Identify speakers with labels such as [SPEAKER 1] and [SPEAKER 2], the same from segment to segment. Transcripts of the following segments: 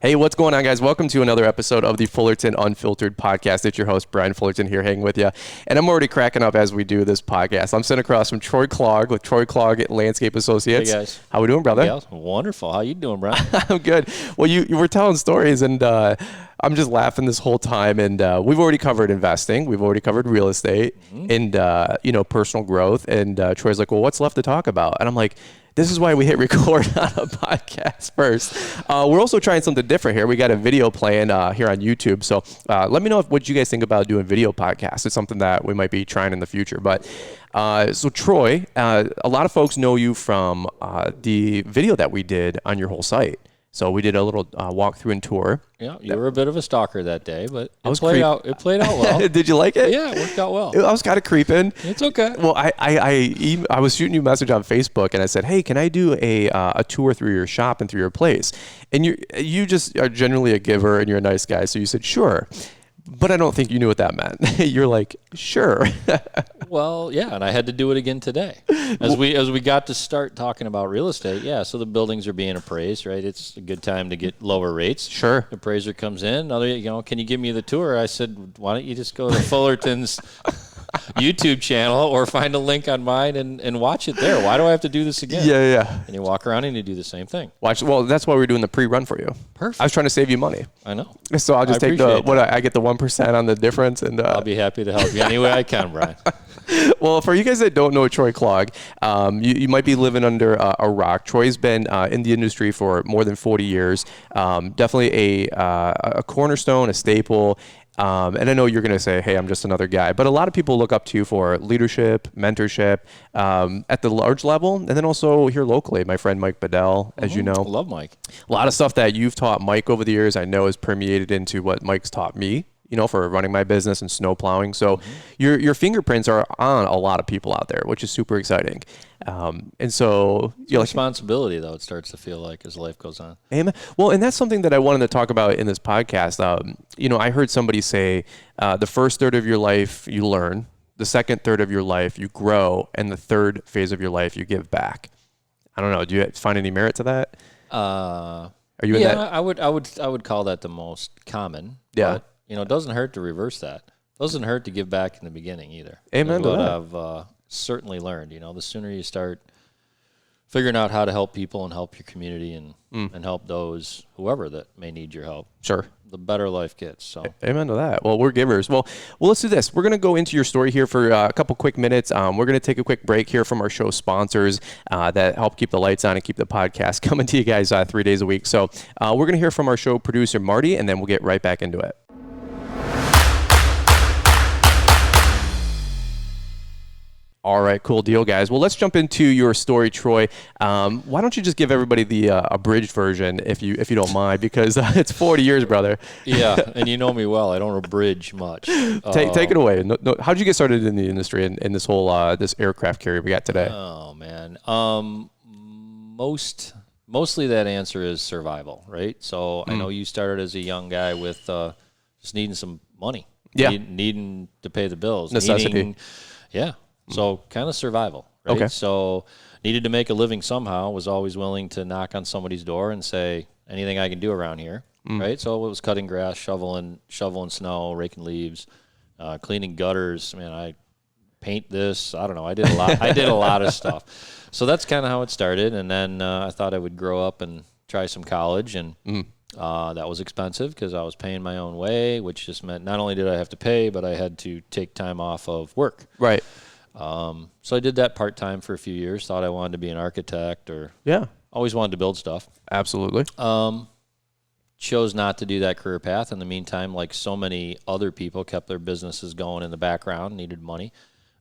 [SPEAKER 1] Hey, what's going on, guys? Welcome to another episode of the Fullerton Unfiltered podcast. It's your host, Brian Fullerton, here hanging with you. And I'm already cracking up as we do this podcast. I'm sitting across from Troy Clogg with Troy Clogg Landscape Associates.
[SPEAKER 2] Hey, guys.
[SPEAKER 1] How we doing, brother?
[SPEAKER 2] Yeah, wonderful. How you doing, Brian?
[SPEAKER 1] I'm good. Well, you were telling stories, and I'm just laughing this whole time. And we've already covered investing. We've already covered real estate and, personal growth. And Troy's like, well, what's left to talk about? And I'm like, this is why we hit record on a podcast first. We're also trying something different here. We got a video playing here on YouTube. So let me know what you guys think about doing video podcasts. It's something that we might be trying in the future. But so Troy, a lot of folks know you from the video that we did on your whole site. So we did a little walkthrough and tour.
[SPEAKER 2] Yeah, you were a bit of a stalker that day, but it played out well.
[SPEAKER 1] Did you like it?
[SPEAKER 2] Yeah, it worked out well.
[SPEAKER 1] I was kind of creeping.
[SPEAKER 2] It's okay.
[SPEAKER 1] Well, I was shooting you a message on Facebook, and I said, hey, can I do a tour through your shop and through your place? And you just are generally a giver, and you're a nice guy. So you said, sure. But I don't think you knew what that meant. You're like, sure.
[SPEAKER 2] Well, yeah, and I had to do it again today. As we got to start talking about real estate, yeah, so the buildings are being appraised, right? It's a good time to get lower rates.
[SPEAKER 1] Sure.
[SPEAKER 2] The appraiser comes in, can you give me the tour? I said, why don't you just go to Fullerton's YouTube channel or find a link on mine and watch it there. Why do I have to do this again?
[SPEAKER 1] Yeah.
[SPEAKER 2] And you walk around and you do the same thing.
[SPEAKER 1] Well, that's why we're doing the pre-run for you.
[SPEAKER 2] Perfect.
[SPEAKER 1] I was trying to save you money.
[SPEAKER 2] I know.
[SPEAKER 1] So I'll just take I get the 1% on the difference, and
[SPEAKER 2] I'll be happy to help you any way I can, Brian.
[SPEAKER 1] Well, for you guys that don't know Troy Clogg, you might be living under a rock. Troy's been in the industry for more than 40 years. Definitely a cornerstone, a staple. And I know you're going to say, hey, I'm just another guy. But a lot of people look up to you for leadership, mentorship at the large level. And then also here locally, my friend Mike Bedell, as you know.
[SPEAKER 2] I love Mike.
[SPEAKER 1] A lot of stuff that you've taught Mike over the years, I know, has permeated into what Mike's taught me, for running my business and snow plowing. So your fingerprints are on a lot of people out there, which is super exciting. And so
[SPEAKER 2] responsibility, though, it starts to feel like as life goes on.
[SPEAKER 1] Amen. Well, and that's something that I wanted to talk about in this podcast. I heard somebody say the first third of your life you learn, the second third of your life you grow, and the third phase of your life you give back. I don't know. Do you find any merit to that?
[SPEAKER 2] Are
[SPEAKER 1] you in that?
[SPEAKER 2] I would call that the most common.
[SPEAKER 1] Yeah.
[SPEAKER 2] But, it doesn't hurt to reverse that. It doesn't hurt to give back in the beginning either.
[SPEAKER 1] Amen to that.
[SPEAKER 2] I've certainly learned. The sooner you start figuring out how to help people and help your community and help those, whoever that may need your help.
[SPEAKER 1] Sure.
[SPEAKER 2] The better life gets. So.
[SPEAKER 1] Amen to that. Well, we're givers. Well, let's do this. We're going to go into your story here for a couple quick minutes. We're going to take a quick break here from our show sponsors that help keep the lights on and keep the podcast coming to you guys 3 days a week. So we're going to hear from our show producer, Marty, and then we'll get right back into it. All right, cool deal, guys. Well, let's jump into your story, Troy. Why don't you just give everybody the abridged version, if you don't mind, because it's 40 years, brother.
[SPEAKER 2] Yeah, and you know me well. I don't abridge much.
[SPEAKER 1] Take it away. How did you get started in the industry and in this whole this aircraft carrier we got today?
[SPEAKER 2] Oh man, mostly that answer is survival, right? So I know you started as a young guy with just needing some money.
[SPEAKER 1] Yeah,
[SPEAKER 2] needing to pay the bills.
[SPEAKER 1] Necessity.
[SPEAKER 2] So kind of survival, right?
[SPEAKER 1] Okay.
[SPEAKER 2] So needed to make a living somehow, was always willing to knock on somebody's door and say, anything I can do around here, right? So it was cutting grass, shoveling snow, raking leaves, cleaning gutters. Man, I paint this. I don't know. I did a lot. I did a lot of stuff. So that's kind of how it started. And then I thought I would grow up and try some college, and that was expensive because I was paying my own way, which just meant not only did I have to pay, but I had to take time off of work.
[SPEAKER 1] Right.
[SPEAKER 2] So I did that part-time for a few years, thought I wanted to be an architect always wanted to build stuff.
[SPEAKER 1] Absolutely.
[SPEAKER 2] Chose not to do that career path. In the meantime, like so many other people, kept their businesses going in the background, needed money.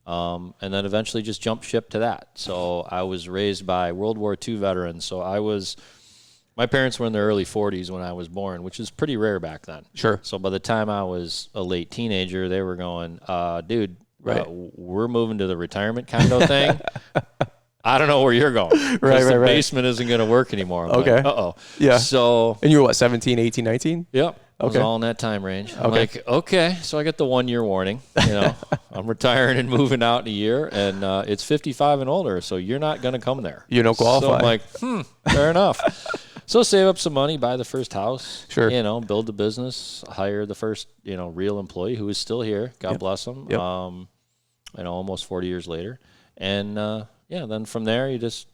[SPEAKER 2] And then eventually just jumped ship to that. So I was raised by World War II veterans. So my parents were in their early 40s when I was born, which is pretty rare back then.
[SPEAKER 1] Sure.
[SPEAKER 2] So by the time I was a late teenager, they were going, dude,
[SPEAKER 1] right.
[SPEAKER 2] We're moving to the retirement condo thing. I don't know where you're going. Right. The basement isn't going to work anymore. I'm
[SPEAKER 1] okay.
[SPEAKER 2] Like, uh-oh.
[SPEAKER 1] Yeah.
[SPEAKER 2] So.
[SPEAKER 1] And you were what, 17, 18, 19?
[SPEAKER 2] Yep. I was all in that time range. I'm like, okay. So I get the 1 year warning. I'm retiring and moving out in a year, and it's 55 and older, so you're not going to come there.
[SPEAKER 1] You don't qualify.
[SPEAKER 2] So I'm like, fair enough. So save up some money, buy the first house.
[SPEAKER 1] Sure.
[SPEAKER 2] Build the business, hire the first, real employee who is still here. God bless him.
[SPEAKER 1] Yep.
[SPEAKER 2] Almost 40 years later. And, then from there you just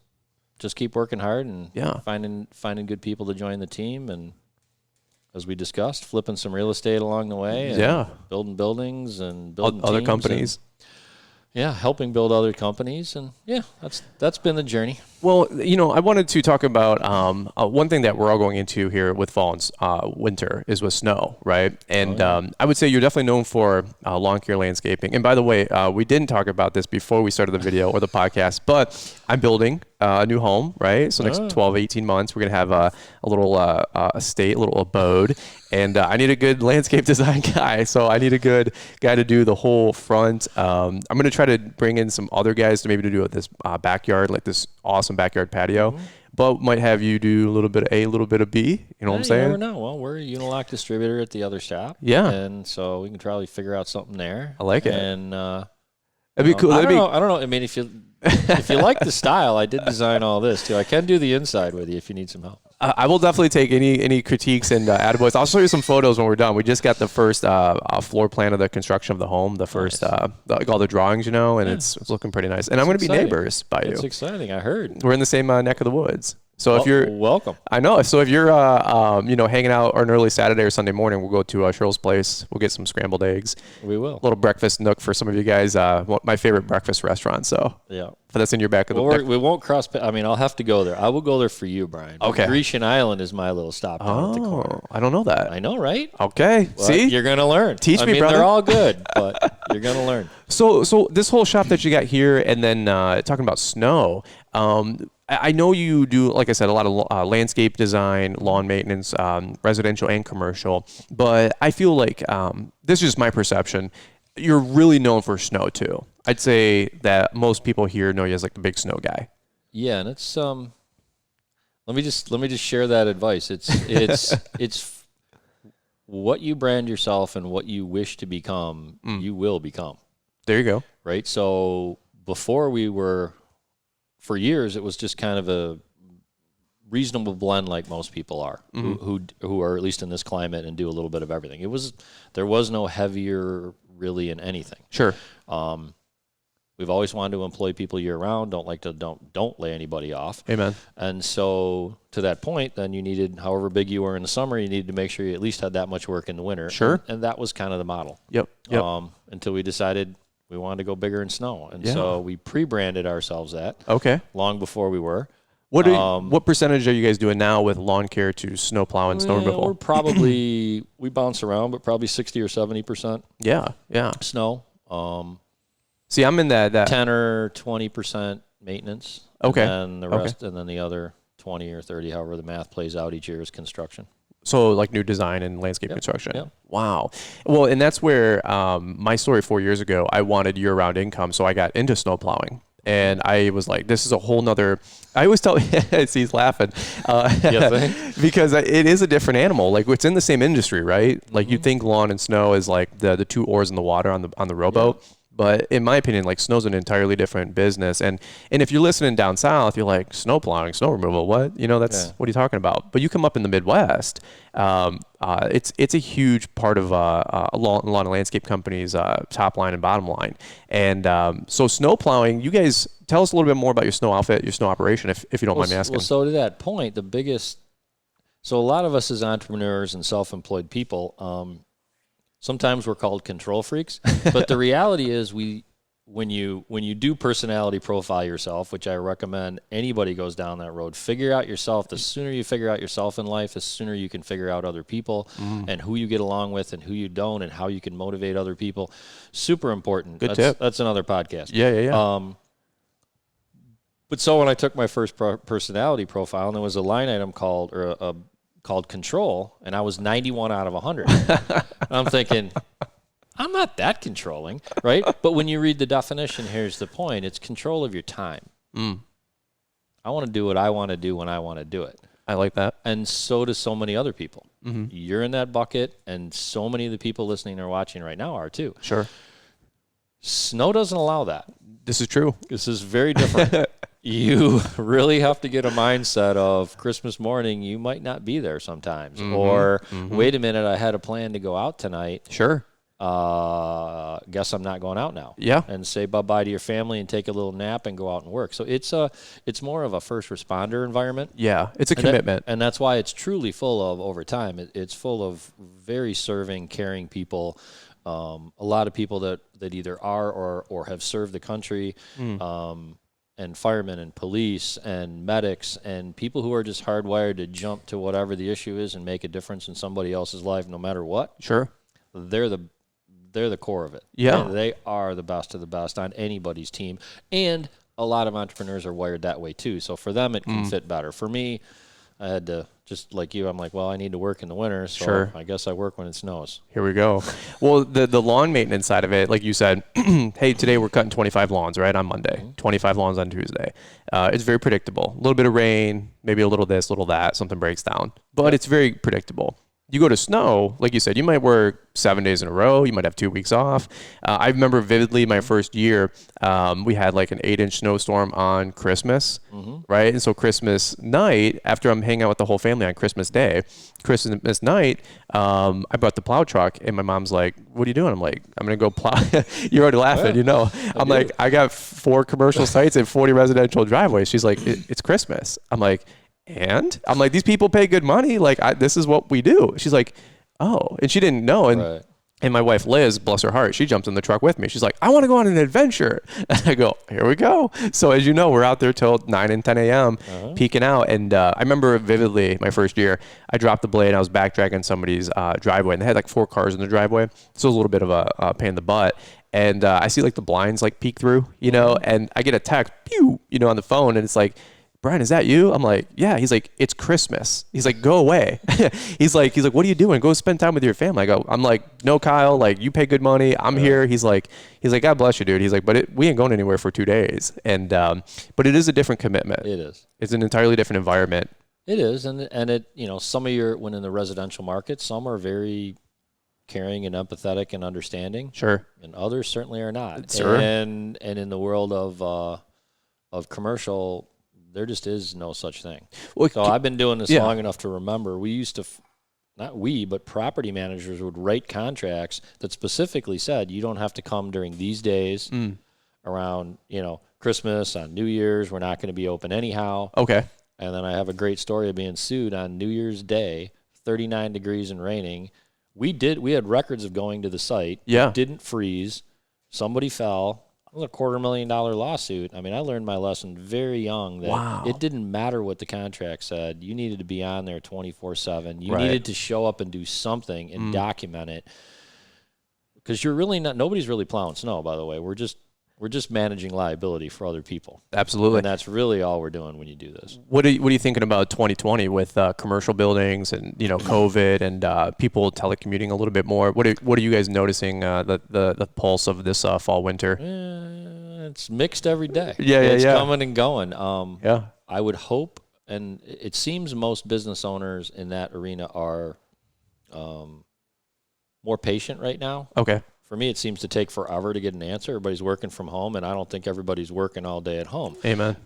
[SPEAKER 2] keep working hard and finding good people to join the team. And as we discussed, flipping some real estate along the way. And building buildings and building
[SPEAKER 1] other
[SPEAKER 2] teams
[SPEAKER 1] companies.
[SPEAKER 2] Helping build other companies, and that's been the journey.
[SPEAKER 1] Well, I wanted to talk about one thing that we're all going into here with fall and winter is with snow, right? And I would say you're definitely known for lawn care landscaping. And by the way, we didn't talk about this before we started the video or the podcast, but I'm building a new home, right? So next 12, 18 months, we're going to have a little estate, a little abode. And I need a good landscape design guy. So I need a good guy to do the whole front. I'm going to try to bring in some other guys to maybe to do this backyard, like this awesome backyard patio. But might have you do a little bit of A, a little bit of B. You know what I'm saying?
[SPEAKER 2] You never know. Well, we're a Unilock distributor at the other shop.
[SPEAKER 1] Yeah.
[SPEAKER 2] And so we can probably figure out something there.
[SPEAKER 1] I like it.
[SPEAKER 2] And
[SPEAKER 1] it'd be cool.
[SPEAKER 2] I don't know. I mean, if you like the style, I did design all this too. I can do the inside with you if you need some help.
[SPEAKER 1] I will definitely take any critiques and attaboys. I'll show you some photos when we're done. We just got the first floor plan of the construction of the home, the first, like all the drawings, and it's looking pretty nice. And I'm going to be neighbors by you.
[SPEAKER 2] It's exciting. I heard.
[SPEAKER 1] We're in the same neck of the woods. So if you're
[SPEAKER 2] welcome,
[SPEAKER 1] I know. So if you're hanging out on an early Saturday or Sunday morning, we'll go to Cheryl's place. We'll get some scrambled eggs.
[SPEAKER 2] We will.
[SPEAKER 1] A little breakfast nook for some of you guys. My favorite breakfast restaurant. So but that's in your back of the.
[SPEAKER 2] We won't cross. I mean, I'll have to go there. I will go there for you, Brian.
[SPEAKER 1] Okay.
[SPEAKER 2] Grecian Island is my little stop down at the corner.
[SPEAKER 1] I don't know that.
[SPEAKER 2] I know, right?
[SPEAKER 1] Okay.
[SPEAKER 2] Well,
[SPEAKER 1] see,
[SPEAKER 2] you're gonna learn.
[SPEAKER 1] Teach me, brother.
[SPEAKER 2] They're all good, but you're gonna learn.
[SPEAKER 1] So this whole shop that you got here, and then talking about snow. I know you do, like I said, a lot of landscape design, lawn maintenance, residential and commercial. But I feel like this is just my perception. You're really known for snow too. I'd say that most people here know you as like the big snow guy.
[SPEAKER 2] Yeah, and it's let me just share that advice. It's what you brand yourself and what you wish to become, you will become.
[SPEAKER 1] There you go.
[SPEAKER 2] Right. So before for years, it was just kind of a reasonable blend, like most people are, who are at least in this climate and do a little bit of everything. There was no heavier really in anything.
[SPEAKER 1] Sure.
[SPEAKER 2] We've always wanted to employ people year round. Don't lay anybody off.
[SPEAKER 1] Amen.
[SPEAKER 2] And so to that point, then you needed, however big you were in the summer, you needed to make sure you at least had that much work in the winter.
[SPEAKER 1] Sure.
[SPEAKER 2] And that was kind of the model.
[SPEAKER 1] Yep.
[SPEAKER 2] Until we decided we wanted to go bigger in snow. And so we pre-branded ourselves that.
[SPEAKER 1] Okay.
[SPEAKER 2] Long before we were.
[SPEAKER 1] What percentage are you guys doing now with lawn care to snow plow and snow removal?
[SPEAKER 2] We're probably, we bounce around, but probably 60 or 70%.
[SPEAKER 1] Yeah.
[SPEAKER 2] Snow.
[SPEAKER 1] See, I'm in that
[SPEAKER 2] 10 or 20% maintenance.
[SPEAKER 1] Okay.
[SPEAKER 2] And the rest, and then the other 20 or 30, however the math plays out each year, is construction.
[SPEAKER 1] So like new design and landscape construction.
[SPEAKER 2] Yep.
[SPEAKER 1] Wow. Well, and that's where my story 4 years ago, I wanted year-round income, so I got into snow plowing. And I was like, this is a whole nother, I always tell, he's laughing, because it is a different animal. Like it's in the same industry, right? Like you think lawn and snow is like the two oars in the water on the rowboat. Yeah. But in my opinion, like snow's an entirely different business. And if you're listening down south, you're like, snow plowing, snow removal, what? What are you talking about? But you come up in the Midwest, it's a huge part of a lot of landscape companies' top line and bottom line. And so snow plowing, you guys tell us a little bit more about your snow outfit, your snow operation, if you don't mind me asking.
[SPEAKER 2] Well, so to that point, so a lot of us as entrepreneurs and self-employed people, sometimes we're called control freaks, but the reality is when you do personality profile yourself, which I recommend anybody goes down that road, figure out yourself. The sooner you figure out yourself in life, the sooner you can figure out other people and who you get along with and who you don't and how you can motivate other people. Super important.
[SPEAKER 1] Good tip.
[SPEAKER 2] That's another podcast.
[SPEAKER 1] Yeah.
[SPEAKER 2] But so when I took my first personality profile, and there was a line item called control, and I was 91 out of 100. I'm thinking, I'm not that controlling, right? But when you read the definition, here's the point. It's control of your time. I want to do what I want to do when I want to do it.
[SPEAKER 1] I like that.
[SPEAKER 2] And so do so many other people. You're in that bucket, and so many of the people listening or watching right now are too.
[SPEAKER 1] Sure.
[SPEAKER 2] Snow doesn't allow that.
[SPEAKER 1] This is true.
[SPEAKER 2] This is very different. you really have to get a mindset of Christmas morning, you might not be there sometimes. Or, wait a minute, I had a plan to go out tonight.
[SPEAKER 1] Sure.
[SPEAKER 2] Guess I'm not going out now.
[SPEAKER 1] Yeah.
[SPEAKER 2] And say bye-bye to your family and take a little nap and go out and work. So it's more of a first responder environment.
[SPEAKER 1] Yeah, it's a commitment.
[SPEAKER 2] And that's why it's truly full of, over time, it's full of very serving, caring people. A lot of people that either are or have served the country, and firemen and police and medics and people who are just hardwired to jump to whatever the issue is and make a difference in somebody else's life no matter what.
[SPEAKER 1] Sure.
[SPEAKER 2] They're the core of it.
[SPEAKER 1] Yeah.
[SPEAKER 2] And they are the best of the best on anybody's team. And a lot of entrepreneurs are wired that way too. So for them, it can fit better. For me, I had to, just like you, I'm like, well, I need to work in the winter, so
[SPEAKER 1] Sure.
[SPEAKER 2] I guess I work when it snows.
[SPEAKER 1] Here we go. Well, the lawn maintenance side of it, like you said, hey, today we're cutting 25 lawns, right, on Monday, 25 lawns on Tuesday. It's very predictable. A little bit of rain, maybe a little this, little that, something breaks down. But it's very predictable. You go to snow, like you said, you might work 7 days in a row. You might have 2 weeks off. I remember vividly my first year, we had like an 8-inch snowstorm on Christmas, right? And so Christmas night, after I'm hanging out with the whole family on Christmas Day, Christmas night, I brought the plow truck, and my mom's like, "What are you doing?" I'm like, "I'm gonna go plow." You're already laughing, you know. I'm like, "I got 4 commercial sites and 40 residential driveways." She's like, "It's Christmas." I'm like, and I'm like, these people pay good money. Like, this is what we do. She's like, oh, and she didn't know. And and my wife, Liz, bless her heart, she jumps in the truck with me. She's like, I want to go on an adventure. And I go, here we go. So as you know, we're out there till 9 and 10 a.m. Peeking out. And I remember vividly my first year, I dropped the blade. I was back dragging somebody's driveway, and they had like 4 cars in the driveway. So it was a little bit of a pain in the butt. And I see like the blinds like peek through, you know, and I get a text, pew, you know, on the phone, and it's like, Brian, is that you? I'm like, yeah. He's like, it's Christmas. He's like, go away. he's like, what are you doing? Go spend time with your family. I'm like, no, Kyle, like you pay good money. I'm here. He's like, God bless you, dude. He's like, but we ain't going anywhere for 2 days. And, but it is a different commitment.
[SPEAKER 2] It is.
[SPEAKER 1] It's an entirely different environment.
[SPEAKER 2] It is. And it, you know, some of when in the residential market, some are very caring and empathetic and understanding.
[SPEAKER 1] Sure.
[SPEAKER 2] And others certainly are not.
[SPEAKER 1] Sure.
[SPEAKER 2] And in the world of commercial, there just is no such thing. Well, so I've been doing this long enough to remember. We used to, not we, but property managers would write contracts that specifically said you don't have to come during these days around, you know, Christmas, on New Year's. We're not going to be open anyhow.
[SPEAKER 1] Okay.
[SPEAKER 2] And then I have a great story of being sued on New Year's Day, 39 degrees and raining. We had records of going to the site.
[SPEAKER 1] Yeah.
[SPEAKER 2] It didn't freeze. Somebody fell. It was a $250,000 lawsuit. I mean, I learned my lesson very young that it didn't matter what the contract said. You needed to be on there 24/7. You needed to show up and do something and document it. Because you're really not, nobody's really plowing snow, by the way. We're just managing liability for other people.
[SPEAKER 1] Absolutely.
[SPEAKER 2] And that's really all we're doing when you do this.
[SPEAKER 1] What are you thinking about 2020 with commercial buildings and, you know, COVID and people telecommuting a little bit more? What are you guys noticing the pulse of this fall winter?
[SPEAKER 2] It's mixed every day.
[SPEAKER 1] It's
[SPEAKER 2] coming and going.
[SPEAKER 1] I
[SPEAKER 2] would hope, and it seems most business owners in that arena are more patient right now.
[SPEAKER 1] Okay.
[SPEAKER 2] For me, it seems to take forever to get an answer. Everybody's working from home, and I don't think everybody's working all day at home.
[SPEAKER 1] Amen.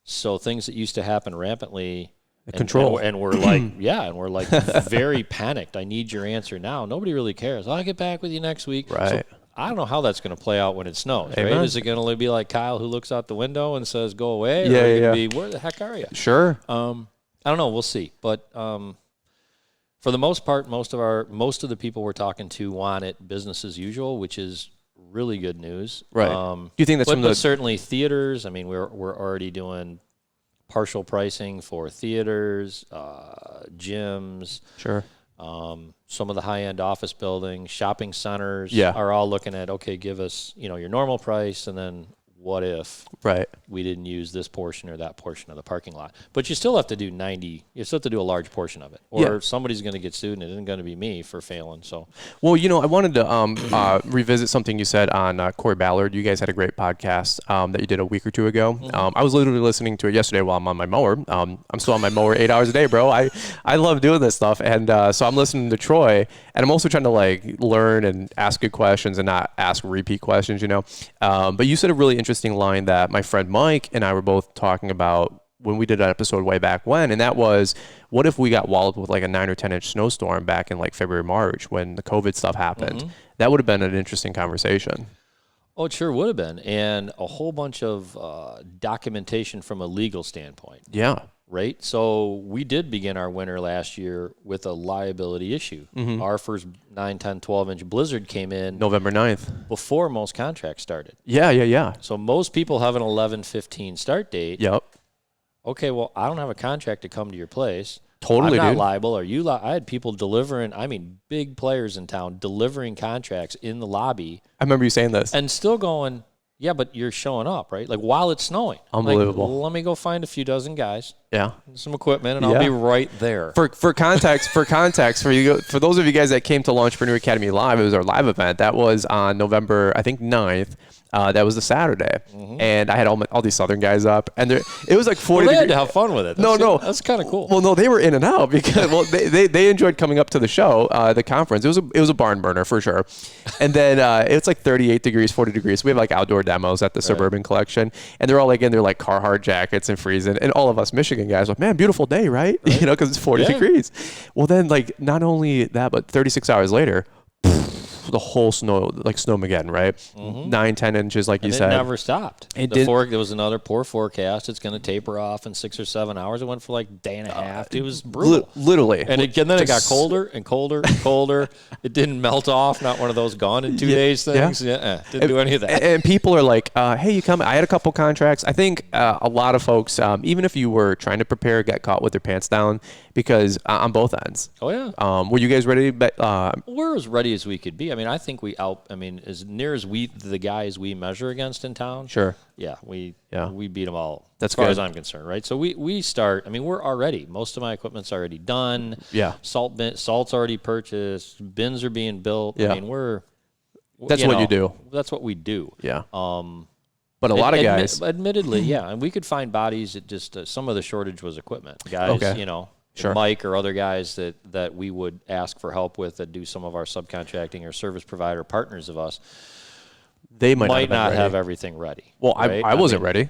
[SPEAKER 2] So things that used to happen rampantly,
[SPEAKER 1] control,
[SPEAKER 2] and we're like, and we're like very panicked. I need your answer now. Nobody really cares. I'll get back with you next week.
[SPEAKER 1] Right.
[SPEAKER 2] So I don't know how that's going to play out when it snows. Right? Is it going to be like Kyle who looks out the window and says, "Go away"? Or it could be, "Where the heck are you?"
[SPEAKER 1] Sure.
[SPEAKER 2] I don't know. We'll see, but. For the most part, most of the people we're talking to want it business as usual, which is really good news.
[SPEAKER 1] Right. Do you think that's
[SPEAKER 2] but certainly theaters? I mean, we're already doing partial pricing for theaters, gyms.
[SPEAKER 1] Sure.
[SPEAKER 2] Some of the high-end office buildings, shopping centers are all looking at, okay, give us, you know, your normal price, and then what if we didn't use this portion or that portion of the parking lot? But you still have to do you still have to do a large portion of it, or somebody's going to get sued, and it isn't going to be me for failing. So,
[SPEAKER 1] well, you know, I wanted to revisit something you said on Corey Ballard. You guys had a great podcast that you did a week or 2 ago. I was literally listening to it yesterday while I'm on my mower. I'm still on my mower 8 hours a day, bro. I love doing this stuff, and so I'm listening to Troy, and I'm also trying to like learn and ask good questions and not ask repeat questions, you know. But you said a really interesting interesting line that my friend Mike and I were both talking about when we did an episode way back when, and that was, what if we got walloped with like a 9 or 10 inch snowstorm back in like February, March when the COVID stuff happened? That would have been an interesting conversation.
[SPEAKER 2] Oh, it sure would have been. And a whole bunch of documentation from a legal standpoint.
[SPEAKER 1] Yeah.
[SPEAKER 2] Right? So we did begin our winter last year with a liability issue. Our first 9, 10, 12-inch blizzard came in
[SPEAKER 1] November 9th.
[SPEAKER 2] before most contracts started.
[SPEAKER 1] Yeah.
[SPEAKER 2] So most people have an 11/15 start date.
[SPEAKER 1] Yep.
[SPEAKER 2] Okay, well, I don't have a contract to come to your place.
[SPEAKER 1] Totally,
[SPEAKER 2] I'm not
[SPEAKER 1] dude.
[SPEAKER 2] liable. Are you I had people delivering, big players in town delivering contracts in the lobby.
[SPEAKER 1] I remember you saying this.
[SPEAKER 2] And still going, yeah, but you're showing up, right? Like, while it's snowing.
[SPEAKER 1] Unbelievable.
[SPEAKER 2] Like, let me go find a few dozen guys.
[SPEAKER 1] Yeah.
[SPEAKER 2] Some equipment, and I'll be right there.
[SPEAKER 1] For context, for those of you guys that came to Launchpreneur Academy Live, it was our live event. That was on November, I think, 9th. That was the Saturday, and I had all these Southern guys up, and it was like 40
[SPEAKER 2] Well, they had
[SPEAKER 1] degrees.
[SPEAKER 2] to have fun with it. That's kind of cool.
[SPEAKER 1] Well, no, they were in and out because they enjoyed coming up to the show, the conference. It was a barn burner for sure, and then it's like 38 degrees, 40 degrees. We have like outdoor demos at the Suburban Collection, and they're all like in their like Carhartt jackets and freezing, and all of us Michigan guys like, man, beautiful day, right? You know, because it's 40 degrees. Well, then like not only that, but 36 hours later, the whole snowmageddon, right? 9, 10 inches, like you said.
[SPEAKER 2] It never stopped. There was another poor forecast. It's going to taper off in 6 or 7 hours. It went for like a day and a half. It was brutal.
[SPEAKER 1] Literally.
[SPEAKER 2] And then it got colder and colder and colder. It didn't melt off. Not one of those gone in 2 days things. Didn't do any of that.
[SPEAKER 1] And people are like, hey, you come. I had a couple contracts. I think a lot of folks, even if you were trying to prepare, got caught with their pants down because on both ends.
[SPEAKER 2] Oh, yeah.
[SPEAKER 1] Were you guys ready?
[SPEAKER 2] We're as ready as we could be. I think as near as the guys we measure against in town.
[SPEAKER 1] Sure.
[SPEAKER 2] Yeah, we beat them all.
[SPEAKER 1] That's
[SPEAKER 2] as far
[SPEAKER 1] good.
[SPEAKER 2] as I'm concerned, right? So we start. We're already. Most of my equipment's already done.
[SPEAKER 1] Yeah.
[SPEAKER 2] Salt's already purchased. Bins are being built.
[SPEAKER 1] Yeah. That's what you do.
[SPEAKER 2] That's what we do.
[SPEAKER 1] Yeah. But a lot of guys.
[SPEAKER 2] Admittedly, yeah, and we could find bodies. It just some of the shortage was equipment. Guys,
[SPEAKER 1] Okay. Sure.
[SPEAKER 2] Mike or other guys that we would ask for help with that do some of our subcontracting or service provider partners of us,
[SPEAKER 1] They might
[SPEAKER 2] not have everything ready.
[SPEAKER 1] Well,
[SPEAKER 2] right?
[SPEAKER 1] I wasn't ready.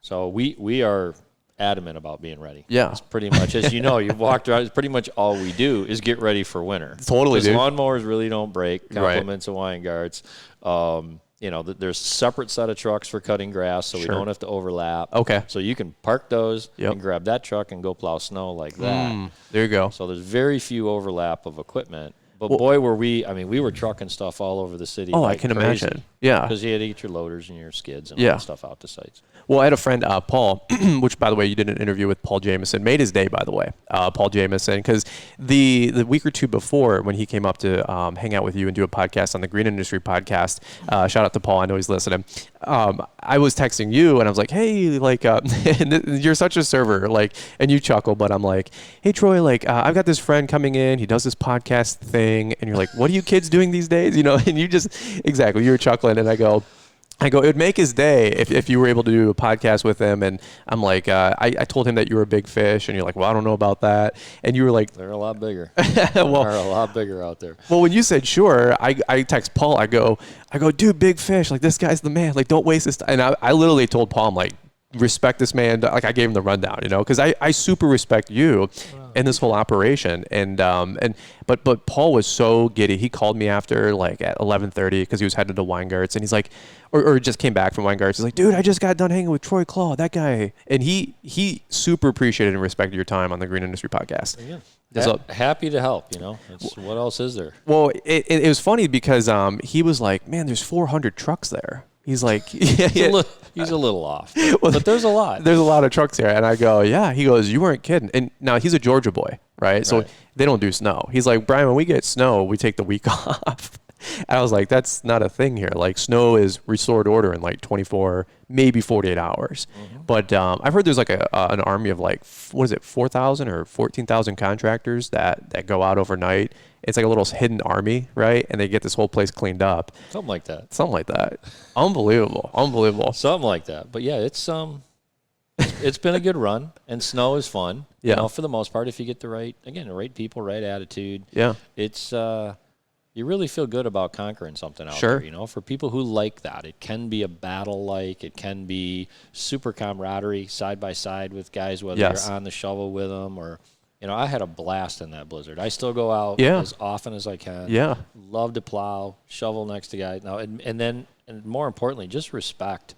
[SPEAKER 2] So we are adamant about being ready.
[SPEAKER 1] Yeah.
[SPEAKER 2] It's pretty much, as you know, you've walked around, it's pretty much all we do is get ready for winter.
[SPEAKER 1] Totally, dude.
[SPEAKER 2] Lawnmowers really don't break, compliments of wine guards. There's a separate set of trucks for cutting grass, so we don't have to overlap.
[SPEAKER 1] Okay.
[SPEAKER 2] So you can park those and grab that truck and go plow snow like that.
[SPEAKER 1] There you go.
[SPEAKER 2] So there's very few overlap of equipment. But boy, were we were trucking stuff all over the city.
[SPEAKER 1] Oh, I can imagine. Yeah.
[SPEAKER 2] Because you had to get your loaders and your skids and all that stuff out to sites.
[SPEAKER 1] Well, I had a friend, Paul, which, by the way, you did an interview with Paul Jameson. Made his day, by the way, Paul Jameson, because the week or two before when he came up to hang out with you and do a podcast on the Green Industry podcast, shout out to Paul, I know he's listening, I was texting you, and I was like, hey, like, and you're such a server, like, and you chuckle, but I'm like, hey, Troy, like, I've got this friend coming in, he does this podcast thing, and you're like, what are you kids doing these days? And you just, exactly, you were chuckling, and I go, it would make his day if you were able to do a podcast with him. And I'm like, I told him that you were a big fish, and you're like, well, I don't know about that. And you were like,
[SPEAKER 2] they're a lot bigger.
[SPEAKER 1] Well,
[SPEAKER 2] they're a lot bigger out there.
[SPEAKER 1] Well, when you said sure, I text Paul. I go, dude, big fish. Like, this guy's the man. Like, don't waste this time. And I literally told Paul, I'm like, respect this man. Like, I gave him the rundown, because I super respect you in this whole operation. But Paul was so giddy. He called me after like at 11:30 because he was headed to Weingart's, and he's like, or just came back from Weingart's. He's like, dude, I just got done hanging with Troy Clogg, that guy. And he super appreciated and respected your time on the Green Industry podcast.
[SPEAKER 2] Yeah. Happy to help, what else is there?
[SPEAKER 1] Well, it was funny because he was like, man, there's 400 trucks there. He's like,
[SPEAKER 2] he's a little off, but there's a lot.
[SPEAKER 1] There's a lot of trucks there. And I go, yeah. He goes, you weren't kidding. And now he's a Georgia boy, right? So they don't do snow. He's like, Brian, when we get snow, we take the week off. And I was like, that's not a thing here. Like, snow is restored order in like 24, maybe 48 hours. But I've heard there's like an army of like, 4,000 or 14,000 contractors that go out overnight. It's like a little hidden army, right? And they get this whole place cleaned up.
[SPEAKER 2] Something like that.
[SPEAKER 1] Unbelievable.
[SPEAKER 2] Something like that. But yeah, it's been a good run, and snow is fun. For the most part, if you get the right people, right attitude.
[SPEAKER 1] Yeah.
[SPEAKER 2] It's you really feel good about conquering something out
[SPEAKER 1] Sure.
[SPEAKER 2] there. You know, for people who like that, it can be a battle. Like it can be super camaraderie, side by side with guys, whether
[SPEAKER 1] Yes.
[SPEAKER 2] you're on the shovel with them or. You know, I had a blast in that blizzard. I still go out
[SPEAKER 1] Yeah.
[SPEAKER 2] as often as I can.
[SPEAKER 1] Yeah.
[SPEAKER 2] Love to plow, shovel next to guys. Now, and more importantly, just respect.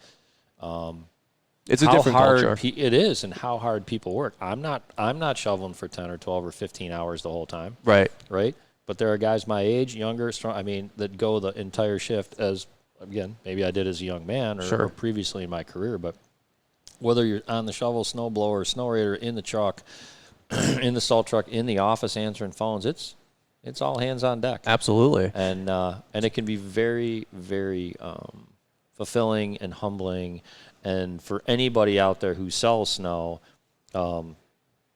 [SPEAKER 1] It's a
[SPEAKER 2] how
[SPEAKER 1] different
[SPEAKER 2] hard
[SPEAKER 1] culture.
[SPEAKER 2] it is, and how hard people work. I'm not shoveling for 10 or 12 or 15 hours the whole time.
[SPEAKER 1] Right.
[SPEAKER 2] Right. But there are guys my age, younger, strong. I mean, that go the entire shift. As again, maybe I did as a young man or previously in my career. But whether you're on the shovel, snow blower, snow raider, in the truck. In the salt truck, in the office, answering phones, it's all hands on deck.
[SPEAKER 1] Absolutely.
[SPEAKER 2] And it can be very, very fulfilling and humbling. And for anybody out there who sells snow,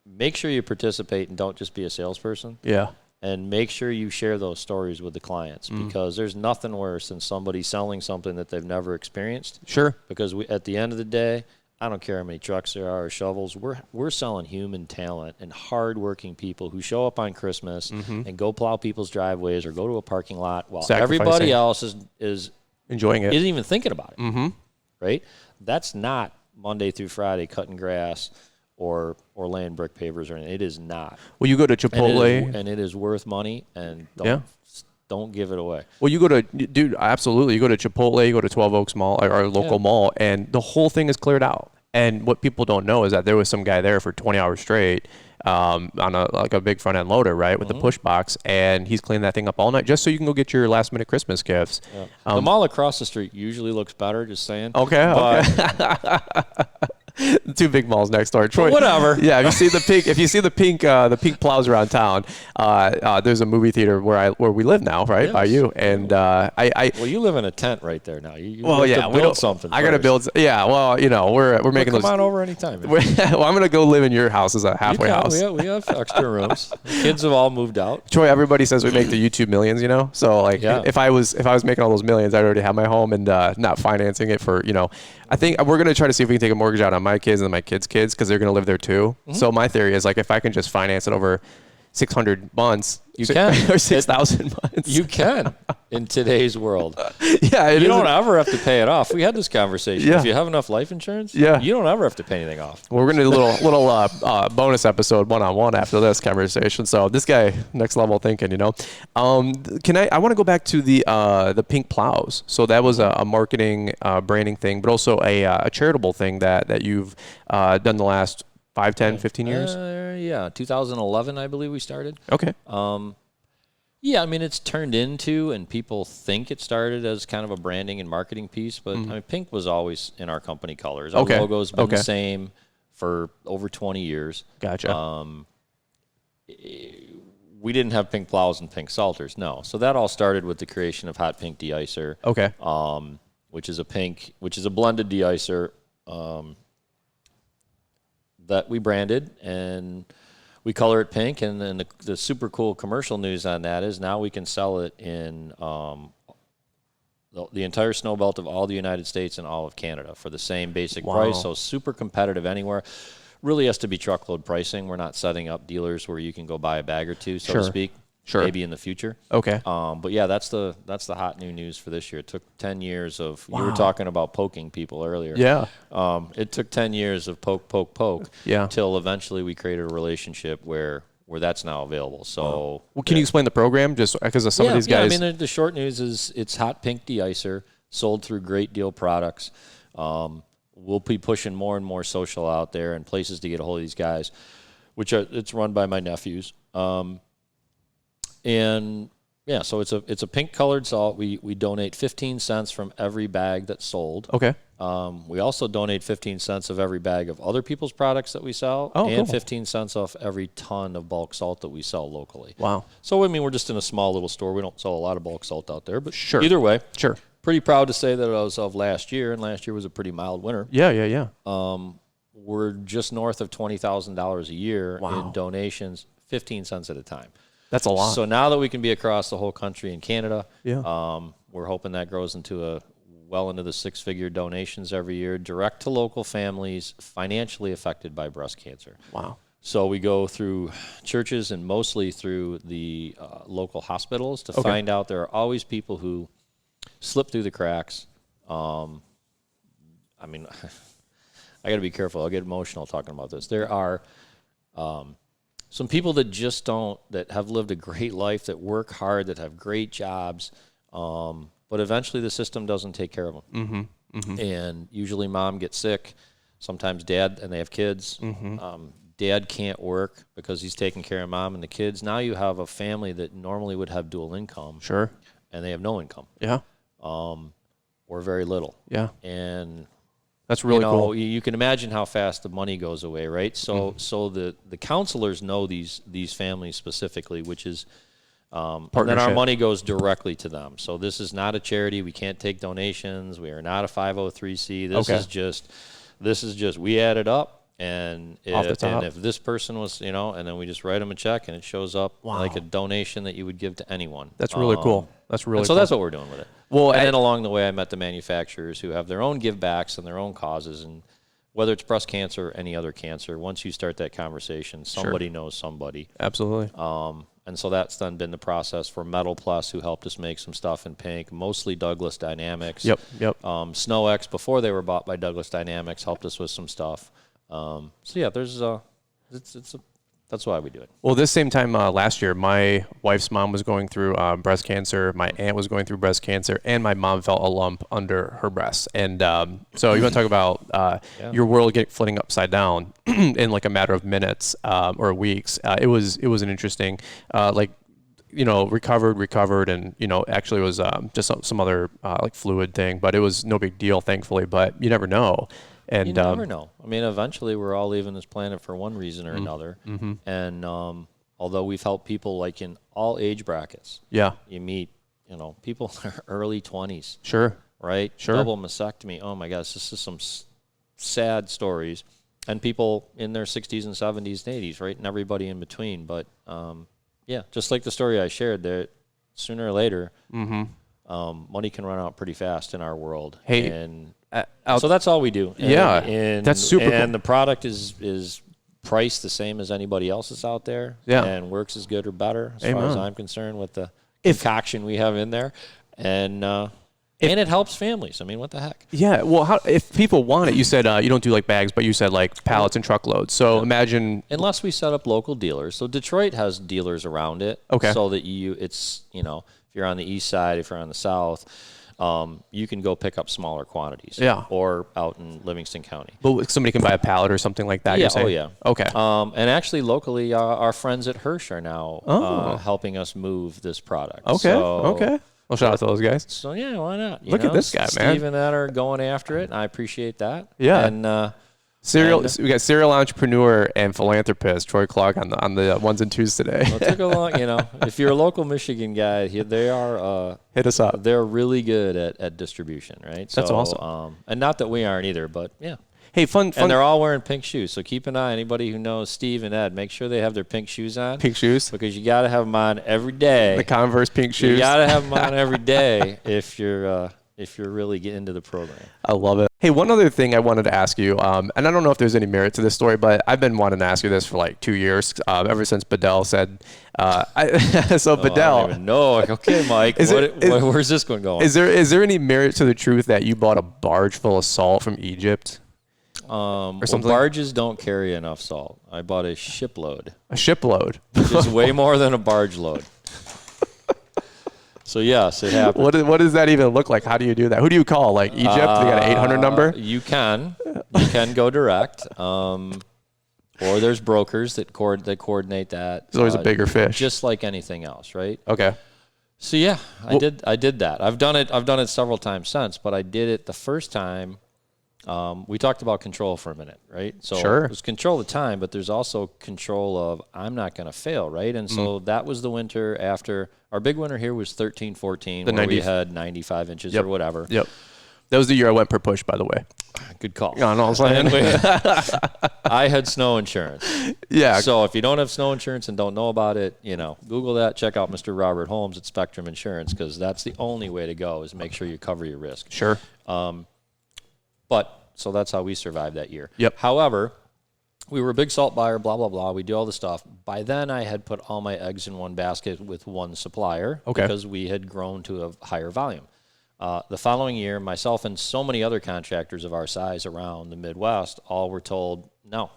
[SPEAKER 2] make sure you participate and don't just be a salesperson.
[SPEAKER 1] Yeah.
[SPEAKER 2] And make sure you share those stories with the clients because there's nothing worse than somebody selling something that they've never experienced.
[SPEAKER 1] Sure.
[SPEAKER 2] Because at the end of the day, I don't care how many trucks there are or shovels. We're selling human talent and hardworking people who show up on Christmas and go plow people's driveways or go to a parking lot while everybody else is
[SPEAKER 1] enjoying it,
[SPEAKER 2] isn't even thinking about it. Right? That's not Monday through Friday cutting grass or laying brick pavers or anything. It is not.
[SPEAKER 1] Well, you go to Chipotle,
[SPEAKER 2] and it is worth money. And don't give it away.
[SPEAKER 1] Well, you go to, dude, absolutely. You go to Chipotle, you go to 12 Oaks Mall, our local mall, and the whole thing is cleared out. And what people don't know is that there was some guy there for 20 hours straight on a big front end loader, right, with the push box, and he's cleaning that thing up all night just so you can go get your last minute Christmas gifts.
[SPEAKER 2] Yeah. The mall across the street usually looks better, just saying.
[SPEAKER 1] Okay. The two big malls next door. Troy,
[SPEAKER 2] whatever.
[SPEAKER 1] Yeah, if you see the pink plows around town, there's a movie theater where we live now, right, by you. And
[SPEAKER 2] well, you live in a tent right there now. You have to build something.
[SPEAKER 1] I gotta build. Yeah, well, you know, we're making those.
[SPEAKER 2] Come on over anytime.
[SPEAKER 1] Well, I'm gonna go live in your house as a halfway house.
[SPEAKER 2] We have extra rooms. Kids have all moved out.
[SPEAKER 1] Troy, everybody says we make the YouTube millions, you know. So like, if I was making all those millions, I'd already have my home and not financing it for, you know. I think we're going to try to see if we can take a mortgage out on my kids and my kids' kids because they're going to live there too. So my theory is like if I can just finance it over 600 months,
[SPEAKER 2] you can,
[SPEAKER 1] or 6,000 months.
[SPEAKER 2] You can in today's world.
[SPEAKER 1] Yeah,
[SPEAKER 2] you don't ever have to pay it off. We had this conversation.
[SPEAKER 1] Yeah.
[SPEAKER 2] If you have enough life insurance, you don't ever have to pay anything off.
[SPEAKER 1] Well, we're going to do a little bonus episode one-on-one after this conversation. So this guy, next level thinking, you know. I want to go back to the pink plows. So that was a marketing, branding thing, but also a charitable thing that you've done the last 5, 10, 15 years?
[SPEAKER 2] 2011, I believe we started.
[SPEAKER 1] Okay.
[SPEAKER 2] Yeah, I mean, it's turned into, and people think it started as kind of a branding and marketing piece, but I mean, pink was always in our company colors. Our logo's been the same for over 20 years.
[SPEAKER 1] Gotcha.
[SPEAKER 2] We didn't have pink plows and pink salters, no. So that all started with the creation of Hot Pink De-Icer.
[SPEAKER 1] Okay.
[SPEAKER 2] Which is a blended de-icer that we branded, and we color it pink. And then the super cool commercial news on that is now we can sell it in the entire snow belt of all the United States and all of Canada for the same basic price. So super competitive anywhere. Really has to be truckload pricing. We're not setting up dealers where you can go buy a bag or two, so to speak.
[SPEAKER 1] Sure.
[SPEAKER 2] Maybe in the future.
[SPEAKER 1] Okay.
[SPEAKER 2] But yeah, that's the hot new news for this year. It took 10 years of, you were talking about poking people earlier.
[SPEAKER 1] Yeah.
[SPEAKER 2] It took 10 years of poke.
[SPEAKER 1] Yeah.
[SPEAKER 2] Till eventually we created a relationship where that's now available. So.
[SPEAKER 1] Well, can you explain the program just because of some of these guys?
[SPEAKER 2] Yeah, I mean, the short news is it's Hot Pink De-Icer sold through Great Deal Products. We'll be pushing more and more social out there and places to get a hold of these guys, it's run by my nephews. And yeah, so it's a pink colored salt. We donate 15 cents from every bag that's sold.
[SPEAKER 1] Okay.
[SPEAKER 2] We also donate 15 cents of every bag of other people's products that we sell, and cool. 15 cents off every ton of bulk salt that we sell locally.
[SPEAKER 1] Wow.
[SPEAKER 2] So I mean, we're just in a small little store. We don't sell a lot of bulk salt out there, but
[SPEAKER 1] sure.
[SPEAKER 2] Either way,
[SPEAKER 1] sure.
[SPEAKER 2] Pretty proud to say that as of last year, and last year was a pretty mild winter.
[SPEAKER 1] Yeah.
[SPEAKER 2] We're just north of $20,000 a year in donations, 15 cents at a time.
[SPEAKER 1] That's a lot.
[SPEAKER 2] So now that we can be across the whole country in Canada,
[SPEAKER 1] we're
[SPEAKER 2] hoping that grows into into the six-figure donations every year, direct to local families financially affected by breast cancer.
[SPEAKER 1] Wow.
[SPEAKER 2] So we go through churches and mostly through the local hospitals to find out there are always people who slip through the cracks. I mean, I got to be careful. I'll get emotional talking about this. There are some people that just don't, that have lived a great life, that work hard, that have great jobs, but eventually the system doesn't take care of them. And usually mom gets sick, sometimes dad, and they have kids. Dad can't work because he's taking care of mom and the kids. Now you have a family that normally would have dual income.
[SPEAKER 1] Sure.
[SPEAKER 2] And they have no income.
[SPEAKER 1] Yeah.
[SPEAKER 2] Or very little.
[SPEAKER 1] Yeah.
[SPEAKER 2] And
[SPEAKER 1] that's really cool.
[SPEAKER 2] You can imagine how fast the money goes away, right? So the counselors know these families specifically, which is and then our money goes directly to them. So this is not a charity. We can't take donations. We are not a 503c. This is just we add it up. And if this person was, and then we just write them a check and it shows up like a donation that you would give to anyone.
[SPEAKER 1] That's really cool. That's really cool.
[SPEAKER 2] So that's what we're doing with it. Well, and then along the way, I met the manufacturers who have their own give backs and their own causes. And whether it's breast cancer or any other cancer, once you start that conversation, somebody knows somebody.
[SPEAKER 1] Absolutely.
[SPEAKER 2] And so that's then been the process for Metal Plus, who helped us make some stuff in pink, mostly Douglas Dynamics.
[SPEAKER 1] Yep.
[SPEAKER 2] Snow X, before they were bought by Douglas Dynamics, helped us with some stuff. So yeah, there's that's why we do it. Well,
[SPEAKER 1] this same time last year, my wife's mom was going through breast cancer. My aunt was going through breast cancer, and my mom felt a lump under her breast. And so you want to talk about your world flipping upside down in like a matter of minutes or weeks. It was an interesting recovered, and actually it was just some other like fluid thing, but it was no big deal, thankfully. But you never know. And
[SPEAKER 2] you never know. I mean, eventually we're all leaving this planet for one reason or another. And although we've helped people like in all age brackets, you meet, people in their early 20s.
[SPEAKER 1] Sure.
[SPEAKER 2] Right?
[SPEAKER 1] Sure.
[SPEAKER 2] Double mastectomy. Oh my gosh, this is some sad stories. And people in their 60s and 70s and 80s, right? And everybody in between. But just like the story I shared, there, sooner or later, money can run out pretty fast in our world.
[SPEAKER 1] Hey.
[SPEAKER 2] And so that's all we do.
[SPEAKER 1] That's super cool.
[SPEAKER 2] And the product is priced the same as anybody else's out there. And works as good or better as far as I'm concerned with the concoction we have in there. And it helps families. I mean, what the heck?
[SPEAKER 1] Yeah. Well, if people want it, you said you don't do like bags, but you said like pallets and truckloads. So imagine.
[SPEAKER 2] Unless we set up local dealers. So Detroit has dealers around it.
[SPEAKER 1] Okay.
[SPEAKER 2] So that if you're on the east side, if you're on the south, you can go pick up smaller quantities.
[SPEAKER 1] Yeah.
[SPEAKER 2] Or out in Livingston County.
[SPEAKER 1] But somebody can buy a pallet or something like that.
[SPEAKER 2] Yeah.
[SPEAKER 1] You're saying?
[SPEAKER 2] Oh, yeah.
[SPEAKER 1] Okay.
[SPEAKER 2] And actually, locally, our friends at Hirsch are now helping us move this product. Okay.
[SPEAKER 1] Well, shout out to those guys.
[SPEAKER 2] So, yeah, why not?
[SPEAKER 1] Look at this guy, man.
[SPEAKER 2] Steve and Ed are going after it, and I appreciate that.
[SPEAKER 1] Yeah.
[SPEAKER 2] And
[SPEAKER 1] we got serial entrepreneur and philanthropist Troy Clogg on the ones and twos today.
[SPEAKER 2] Well, it took a long, if you're a local Michigan guy, they are
[SPEAKER 1] hit us up.
[SPEAKER 2] They're really good at distribution, right?
[SPEAKER 1] That's awesome.
[SPEAKER 2] And not that we aren't either, but yeah.
[SPEAKER 1] Hey, fun.
[SPEAKER 2] And they're all wearing pink shoes, so keep an eye. Anybody who knows Steve and Ed, make sure they have their pink shoes on.
[SPEAKER 1] Pink shoes,
[SPEAKER 2] because you got to have them on every day.
[SPEAKER 1] The Converse pink shoes.
[SPEAKER 2] You got to have them on every day if you're really getting into the program.
[SPEAKER 1] I love it. Hey, one other thing I wanted to ask you, and I don't know if there's any merit to this story, but I've been wanting to ask you this for like 2 years, ever since Bedell said. Bedell.
[SPEAKER 2] I don't even know. Okay, Mike. Where's this one going?
[SPEAKER 1] Is there any merit to the truth that you bought a barge full of salt from Egypt?
[SPEAKER 2] Or something? Barges don't carry enough salt. I bought a shipload.
[SPEAKER 1] A shipload?
[SPEAKER 2] Which is way more than a barge load. So, yes, it happened.
[SPEAKER 1] What does that even look like? How do you do that? Who do you call? Like Egypt? They got an 800 number?
[SPEAKER 2] You can go direct. Or there's brokers that coordinate that.
[SPEAKER 1] There's always a bigger fish.
[SPEAKER 2] Just like anything else, right?
[SPEAKER 1] Okay.
[SPEAKER 2] So, yeah, I did that. I've done it several times since, but I did it the first time. We talked about control for a minute, right? So there's control of time, but there's also control of I'm not going to fail, right? And so that was the winter after our big winter here was 13, 14, where we had 95 inches or whatever.
[SPEAKER 1] Yep. That was the year I went per push, by the way.
[SPEAKER 2] Good call.
[SPEAKER 1] Yeah, no,
[SPEAKER 2] I had snow insurance.
[SPEAKER 1] Yeah.
[SPEAKER 2] So if you don't have snow insurance and don't know about it, Google that. Check out Mr. Robert Holmes at Spectrum Insurance, because that's the only way to go is make sure you cover your risk.
[SPEAKER 1] Sure.
[SPEAKER 2] But so that's how we survived that year.
[SPEAKER 1] Yep.
[SPEAKER 2] However, we were a big salt buyer, blah, blah, blah. We do all the stuff. By then, I had put all my eggs in one basket with one supplier because we had grown to a higher volume. The following year, myself and so many other contractors of our size around the Midwest all were told, no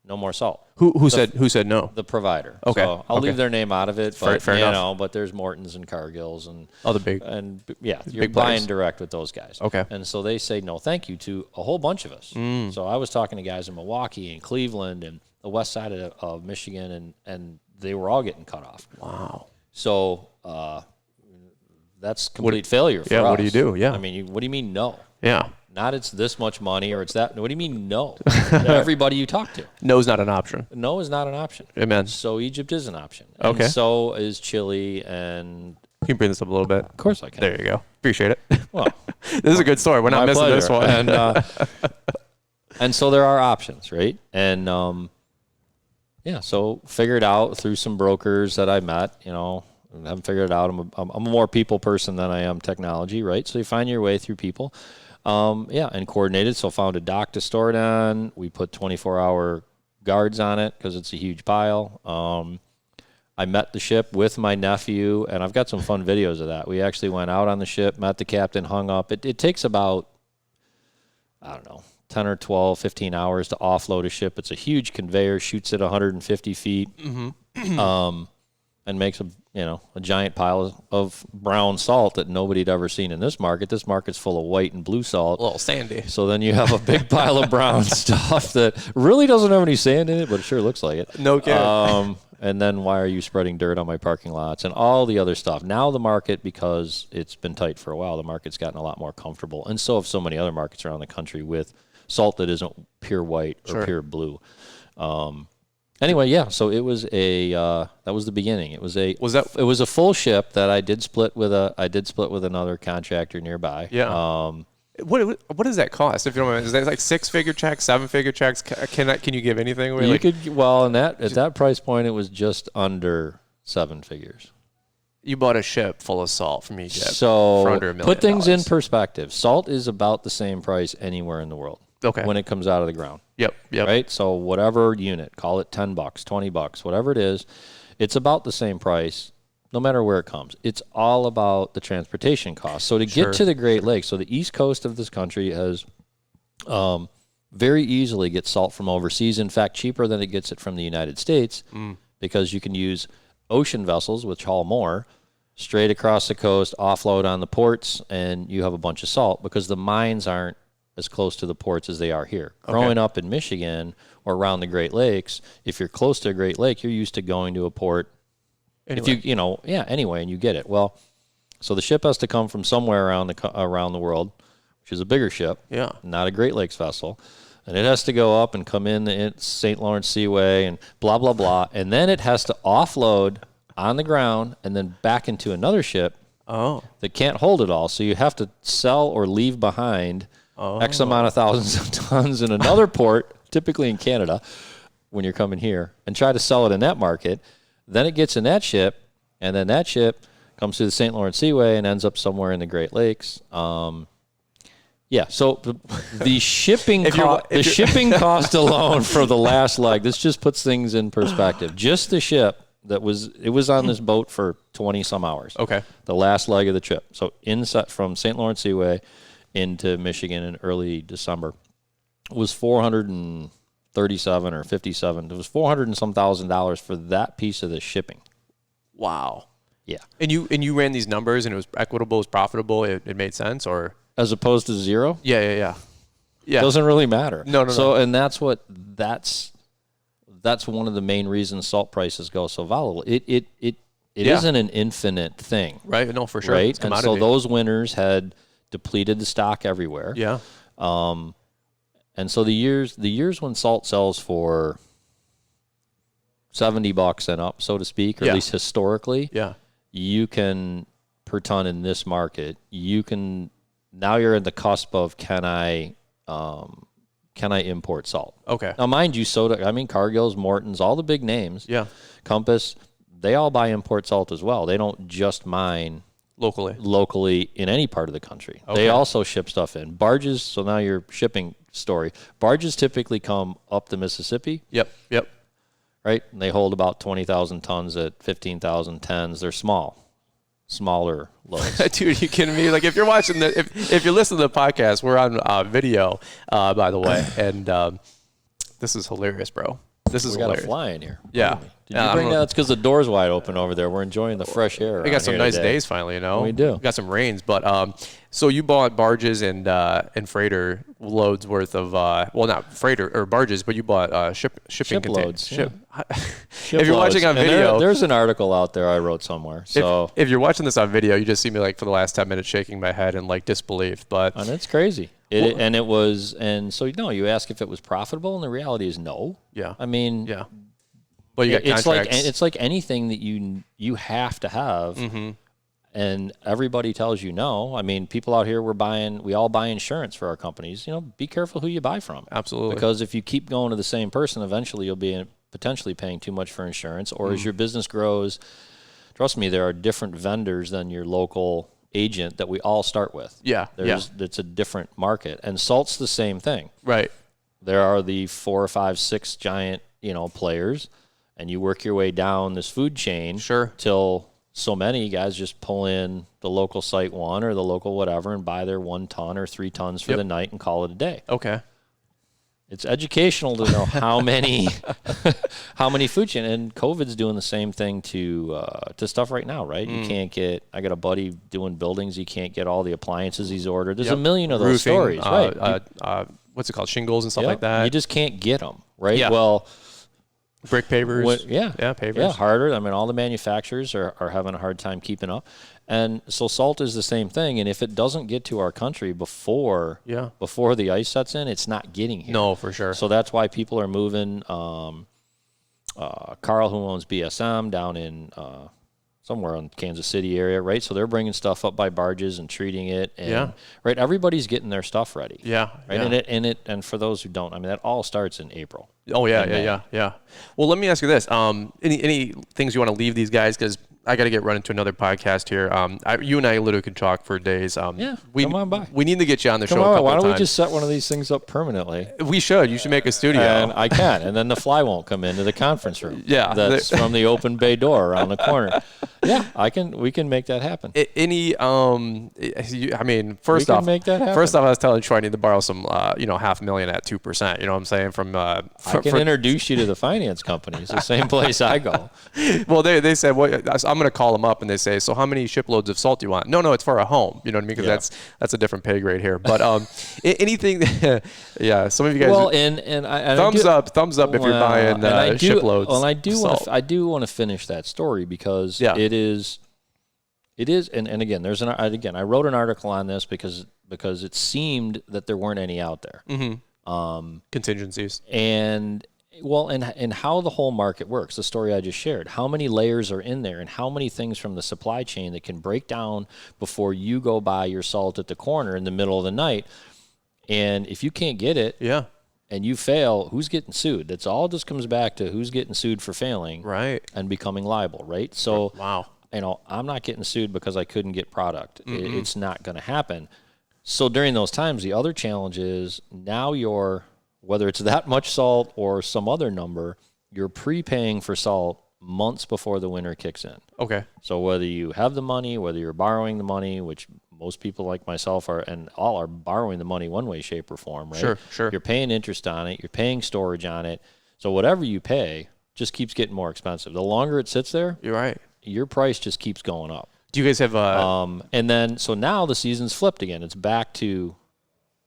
[SPEAKER 2] more salt.
[SPEAKER 1] Who said no?
[SPEAKER 2] The provider.
[SPEAKER 1] Okay.
[SPEAKER 2] So I'll leave their name out of it, but
[SPEAKER 1] fair enough.
[SPEAKER 2] but there's Morton's and Cargill's and
[SPEAKER 1] the big,
[SPEAKER 2] and you're
[SPEAKER 1] big
[SPEAKER 2] buying
[SPEAKER 1] players.
[SPEAKER 2] direct with those guys.
[SPEAKER 1] Okay.
[SPEAKER 2] And so they say no thank you to a whole bunch of us. So I was talking to guys in Milwaukee and Cleveland and the west side of Michigan, and they were all getting cut off.
[SPEAKER 1] Wow.
[SPEAKER 2] So that's complete failure for us.
[SPEAKER 1] Yeah, what do you do? Yeah.
[SPEAKER 2] I mean, what do you mean no?
[SPEAKER 1] Yeah.
[SPEAKER 2] Not it's this much money or it's that. What do you mean no? Everybody you talk to.
[SPEAKER 1] No's not an option.
[SPEAKER 2] No is not an option.
[SPEAKER 1] Amen.
[SPEAKER 2] So Egypt is an option.
[SPEAKER 1] Okay.
[SPEAKER 2] And so is Chile and...
[SPEAKER 1] Can you bring this up a little bit?
[SPEAKER 2] Of course I can.
[SPEAKER 1] There you go. Appreciate it.
[SPEAKER 2] Well,
[SPEAKER 1] this is a good story. We're not missing this one.
[SPEAKER 2] And so there are options, right? And so figured out through some brokers that I met, I haven't figured it out. I'm a more people person than I am technology, right? So you find your way through people. And coordinated. So found a dock to store it on. We put 24-hour guards on it because it's a huge pile. I met the ship with my nephew, and I've got some fun videos of that. We actually went out on the ship, met the captain, hung up. It takes about, 10 or 12, 15 hours to offload a ship. It's a huge conveyor, shoots at 150 feet, and makes a giant pile of brown salt that nobody'd ever seen in this market. This market's full of white and blue salt.
[SPEAKER 1] A little sandy.
[SPEAKER 2] So then you have a big pile of brown stuff that really doesn't have any sand in it, but it sure looks like it.
[SPEAKER 1] No kidding.
[SPEAKER 2] And then why are you spreading dirt on my parking lots and all the other stuff? Now the market, because it's been tight for a while, the market's gotten a lot more comfortable. And so have so many other markets around the country with salt that isn't pure white or pure blue. Anyway, yeah. So it was that was the beginning. It was a full ship that I did split with another contractor nearby.
[SPEAKER 1] Yeah. What does that cost? If you don't mind, is that like 6-figure checks, 7-figure checks? Can you give anything away?
[SPEAKER 2] At that price point, it was just under 7 figures.
[SPEAKER 1] You bought a ship full of salt from Egypt
[SPEAKER 2] So
[SPEAKER 1] for under $1 million.
[SPEAKER 2] Put things in perspective. Salt is about the same price anywhere in the world.
[SPEAKER 1] Okay.
[SPEAKER 2] When it comes out of the ground.
[SPEAKER 1] Yep.
[SPEAKER 2] Right? So whatever unit, call it $10, $20, whatever it is, it's about the same price no matter where it comes. It's all about the transportation cost. So to get to the Great Lakes, so the east coast of this country has very easily gets salt from overseas. In fact, cheaper than it gets it from the United States because you can use ocean vessels, which haul more, straight across the coast, offload on the ports, and you have a bunch of salt because the mines aren't as close to the ports as they are here. Okay. Growing up in Michigan or around the Great Lakes, if you're close to a Great Lake, you're used to going to a port. Anyway. Anyway, and you get it. Well, so the ship has to come from somewhere around the world, which is a bigger ship, not a Great Lakes vessel, and it has to go up and come in the St. Lawrence Seaway and blah, blah, blah, and then it has to offload on the ground and then back into another ship that can't hold it all. So you have to sell or leave behind X amount of thousands of tons in another port, typically in Canada, when you're coming here, and try to sell it in that market. Then it gets in that ship, and then that ship comes through the St. Lawrence Seaway and ends up somewhere in the Great Lakes. So the shipping shipping cost alone for the last leg, this just puts things in perspective. Just the ship it was on this boat for 20 some hours. Okay. The last leg of the trip. So from St. Lawrence Seaway into Michigan in early December was $437 or $57. It was $400 and some $1,000 for that piece of the shipping.
[SPEAKER 1] Wow.
[SPEAKER 2] Yeah.
[SPEAKER 1] And you ran these numbers and it was equitable, it was profitable, it made sense, or
[SPEAKER 2] as opposed to zero?
[SPEAKER 1] Yeah.
[SPEAKER 2] Doesn't really matter.
[SPEAKER 1] No.
[SPEAKER 2] So and that's one of the main reasons salt prices go so volatile. It isn't an infinite thing.
[SPEAKER 1] Right? No, for sure.
[SPEAKER 2] Right?
[SPEAKER 1] It's
[SPEAKER 2] and
[SPEAKER 1] commodity.
[SPEAKER 2] so those winners had depleted the stock everywhere.
[SPEAKER 1] Yeah.
[SPEAKER 2] And so the years when salt sells for $70 and up, so to speak, or at least historically, you can per ton in this market. Now you're in the cusp of can I import salt?
[SPEAKER 1] Okay.
[SPEAKER 2] Now, mind you, Cargill's, Morton's, all the big names, Compass, they all buy import salt as well. They don't just mine locally in any part of the country.
[SPEAKER 1] Okay.
[SPEAKER 2] They also ship stuff in. Barges, so now your shipping story. Barges typically come up the Mississippi.
[SPEAKER 1] Yep.
[SPEAKER 2] Right? And they hold about 20,000 tons at 15,000 tons. They're smaller loads.
[SPEAKER 1] Dude, you kidding me? Like if you're watching if you're listening to the podcast, we're on video, by the way, and this is hilarious, bro. This is hilarious.
[SPEAKER 2] We got a fly in here.
[SPEAKER 1] Yeah.
[SPEAKER 2] Did you bring that? It's because the door's wide open over there. We're enjoying the fresh air.
[SPEAKER 1] We got some nice days finally, you know.
[SPEAKER 2] We do.
[SPEAKER 1] We got some rains, but so you bought barges and freighter loads worth of well, not freighter or barges, but you bought shipping
[SPEAKER 2] loads.
[SPEAKER 1] Ship.
[SPEAKER 2] Yeah.
[SPEAKER 1] If you're watching on video,
[SPEAKER 2] there's an article out there I wrote somewhere. So
[SPEAKER 1] if you're watching this on video, you just see me like for the last 10 minutes shaking my head in like disbelief. But
[SPEAKER 2] and it's crazy. So you ask if it was profitable, and the reality is no.
[SPEAKER 1] Yeah.
[SPEAKER 2] I mean,
[SPEAKER 1] yeah. Well, you got contracts.
[SPEAKER 2] It's like anything that you have to have, and everybody tells you no. I mean, people out here we all buy insurance for our companies. You know, be careful who you buy from.
[SPEAKER 1] Absolutely.
[SPEAKER 2] Because if you keep going to the same person, eventually you'll be potentially paying too much for insurance. Or as your business grows, trust me, there are different vendors than your local agent that we all start with.
[SPEAKER 1] Yeah.
[SPEAKER 2] It's a different market, and salt's the same thing.
[SPEAKER 3] Right.
[SPEAKER 2] There are the 4, 5, 6 giant players. And you work your way down this food chain till so many guys just pull in the local Site One or the local whatever and buy their 1 ton or 3 tons for the night and call it a day.
[SPEAKER 1] Okay.
[SPEAKER 2] It's educational to know how many food chain, and COVID's doing the same thing to stuff right now, right? You can't get. I got a buddy doing buildings. You can't get all the appliances he's ordered. There's a million of those
[SPEAKER 1] Roofing,
[SPEAKER 2] stories, right?
[SPEAKER 1] What's it called? Shingles and stuff like that.
[SPEAKER 2] You just can't get them, right?
[SPEAKER 1] Yeah.
[SPEAKER 2] Well.
[SPEAKER 1] Brick pavers. Pavers.
[SPEAKER 2] Yeah, harder. I mean, all the manufacturers are having a hard time keeping up. And so salt is the same thing. And if it doesn't get to our country before the ice sets in, it's not getting here.
[SPEAKER 1] No, for sure.
[SPEAKER 2] So that's why people are moving. Carl, who owns BSM, down in somewhere in Kansas City area, right? So they're bringing stuff up by barges and treating it. And, right, everybody's getting their stuff ready.
[SPEAKER 1] Yeah.
[SPEAKER 2] Right. Yeah. And for those who don't, I mean, that all starts in April.
[SPEAKER 1] Oh yeah. Well, let me ask you this: any things you want to leave these guys? Because I got to get running to another podcast here. You and I literally could talk for days.
[SPEAKER 2] Come on by.
[SPEAKER 1] We need to get you on the show.
[SPEAKER 2] Why don't we just set one of these things up permanently?
[SPEAKER 1] We should. You should make a studio.
[SPEAKER 2] And I can, and then the fly won't come into the conference room.
[SPEAKER 1] Yeah,
[SPEAKER 2] that's from the open bay door around the corner. Yeah, we can make that happen.
[SPEAKER 1] First off,
[SPEAKER 2] make that happen.
[SPEAKER 1] First off, I was telling Troy I need to borrow some, $500,000 at 2%. You know what I'm saying?
[SPEAKER 2] I can introduce you to the finance company. It's the same place I go.
[SPEAKER 1] Well, they said, well, I'm going to call them up and they say, so how many shiploads of salt do you want? No, it's for a home. You know what I mean? Because that's a different pay grade here. But anything, some of you guys.
[SPEAKER 2] Well, and
[SPEAKER 1] thumbs up if you're buying shiploads.
[SPEAKER 2] Well, I do want to finish that story because it is, and again, I wrote an article on this because it seemed that there weren't any out there.
[SPEAKER 1] Mm-hmm. Contingencies.
[SPEAKER 2] And how the whole market works, the story I just shared, how many layers are in there and how many things from the supply chain that can break down before you go buy your salt at the corner in the middle of the night. And if you can't get it and you fail, who's getting sued? That's all just comes back to who's getting sued for failing and becoming liable, right? So, I'm not getting sued because I couldn't get product. Mm-hmm. It's not going to happen. So during those times, the other challenge is now whether it's that much salt or some other number, you're prepaying for salt months before the winter kicks in.
[SPEAKER 1] Okay.
[SPEAKER 2] So whether you have the money, whether you're borrowing the money, which most people like myself are borrowing the money one way, shape, or form, right?
[SPEAKER 1] Sure.
[SPEAKER 2] You're paying interest on it. You're paying storage on it. So whatever you pay just keeps getting more expensive. The longer it sits there,
[SPEAKER 1] you're right.
[SPEAKER 2] Your price just keeps going up.
[SPEAKER 1] Do you guys have
[SPEAKER 2] and then so now the season's flipped again. It's back to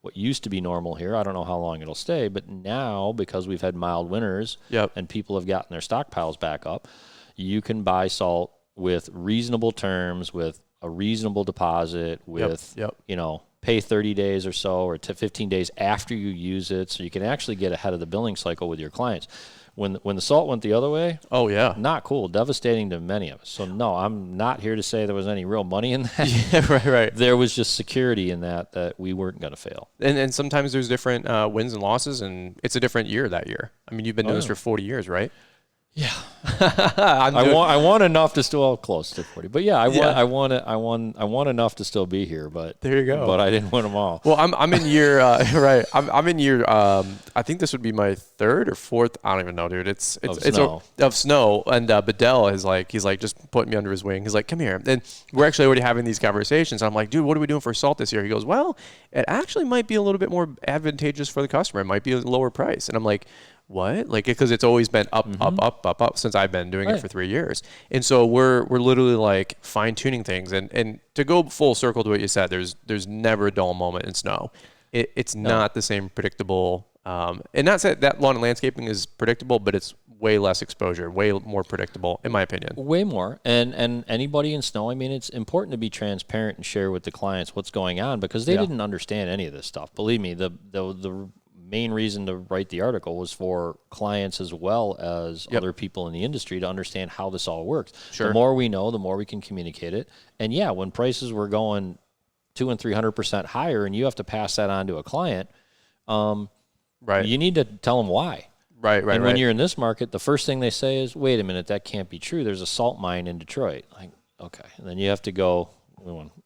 [SPEAKER 2] what used to be normal here. I don't know how long it'll stay, but now because we've had mild winters and people have gotten their stockpiles back up, you can buy salt with reasonable terms, with a reasonable deposit, with pay 30 days or so or to 15 days after you use it, so you can actually get ahead of the billing cycle with your clients. When the salt went the other way, not cool, devastating to many of us. So no, I'm not here to say there was any real money in that.
[SPEAKER 1] Yeah, right.
[SPEAKER 2] There was just security in that we weren't going to fail.
[SPEAKER 1] And sometimes there's different wins and losses, and it's a different year that year. I mean, you've been doing this for 40 years, right?
[SPEAKER 2] Yeah, I want enough to still close to 40, but yeah, I want enough to still be here. But
[SPEAKER 1] there you go.
[SPEAKER 2] But I didn't win them all.
[SPEAKER 1] Well, I'm in year right. I'm in year. I think this would be my third or fourth. I don't even know, dude. It's of snow. And Bedell is like, he's like just putting me under his wing. He's like, come here. And we're actually already having these conversations. I'm like, dude, what are we doing for salt this year? He goes, well, it actually might be a little bit more advantageous for the customer. It might be a lower price. And I'm like, what? Like, because it's always been up since I've been doing it for 3 years. And so we're literally like fine tuning things. And to go full circle to what you said, there's never a dull moment in snow. It's not the same predictable. And not say that lawn and landscaping is predictable, but it's way less exposure, way more predictable, in my opinion.
[SPEAKER 2] Way more. And anybody in snow, I mean, it's important to be transparent and share with the clients what's going on because they didn't understand any of this stuff. Believe me, the main reason to write the article was for clients as well as other people in the industry to understand how this all works. Sure. The more we know, the more we can communicate it. And yeah, when prices were going 200% and 300% higher and you have to pass that on to a client, you need to tell them why. Right. And when you're in this market, the first thing they say is, wait a minute, that can't be true. There's a salt mine in Detroit. Like, okay. And then you have to go,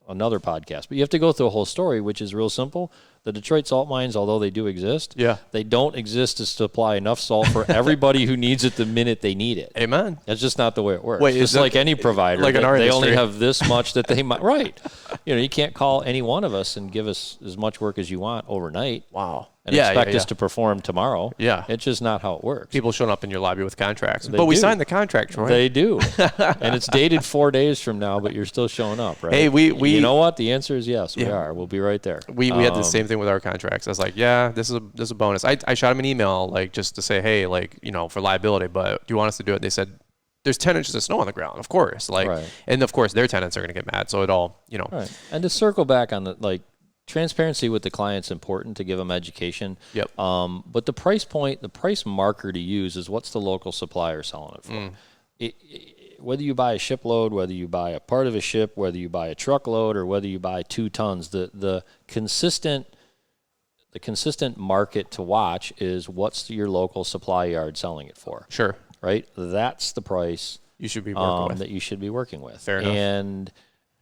[SPEAKER 2] another podcast, but you have to go through a whole story, which is real simple. The Detroit salt mines, although they do exist, they don't exist to supply enough salt for everybody who needs it the minute they need it. Amen. That's just not the way it works. Wait, just like any provider, like they only have this much that they might. Right. You can't call any one of us and give us as much work as you want overnight. Wow. And expect us to perform tomorrow. Yeah. It's just not how it works.
[SPEAKER 1] People showing up in your lobby with contracts. But we signed the contract, Troy.
[SPEAKER 2] They do. And it's dated 4 days from now, but you're still showing up, right? Hey, we you know what? The answer is yes, we are. We'll be right there.
[SPEAKER 1] We had the same thing with our contracts. I was like, yeah, this is a bonus. I shot them an email, like, just to say, hey, like, for liability, but do you want us to do it? And they said, there's 10 inches of snow on the ground, of course. Like, and of course, their tenants are going to get mad. So it all,
[SPEAKER 2] Right. And to circle back on the, transparency with the client's important to give them education. Yep. But the price point, the price marker to use is what's the local supplier selling it for. Whether you buy a shipload, whether you buy a part of a ship, whether you buy a truckload, or whether you buy 2 tons, the consistent market to watch is what's your local supply yard selling it for.
[SPEAKER 1] Sure.
[SPEAKER 2] Right. That's the price
[SPEAKER 1] you should be working with.
[SPEAKER 2] That you should be working with.
[SPEAKER 1] Fair enough.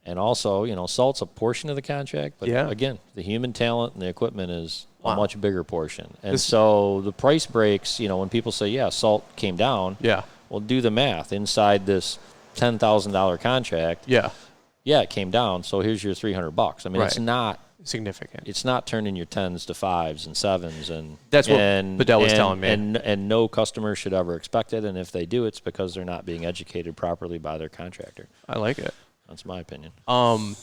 [SPEAKER 2] And also, salt's a portion of the contract, but again, the human talent and the equipment is a much bigger portion. And so the price breaks, when people say, salt came down, well, do the math. Inside this $10,000 contract, it came down, so here's your $300. I mean, it's not
[SPEAKER 1] significant.
[SPEAKER 2] It's not turning your 10s to 5s and 7s. And
[SPEAKER 1] that's what Bedell was telling me.
[SPEAKER 2] And no customer should ever expect it, and if they do, it's because they're not being educated properly by their contractor.
[SPEAKER 1] I like it.
[SPEAKER 2] That's my opinion.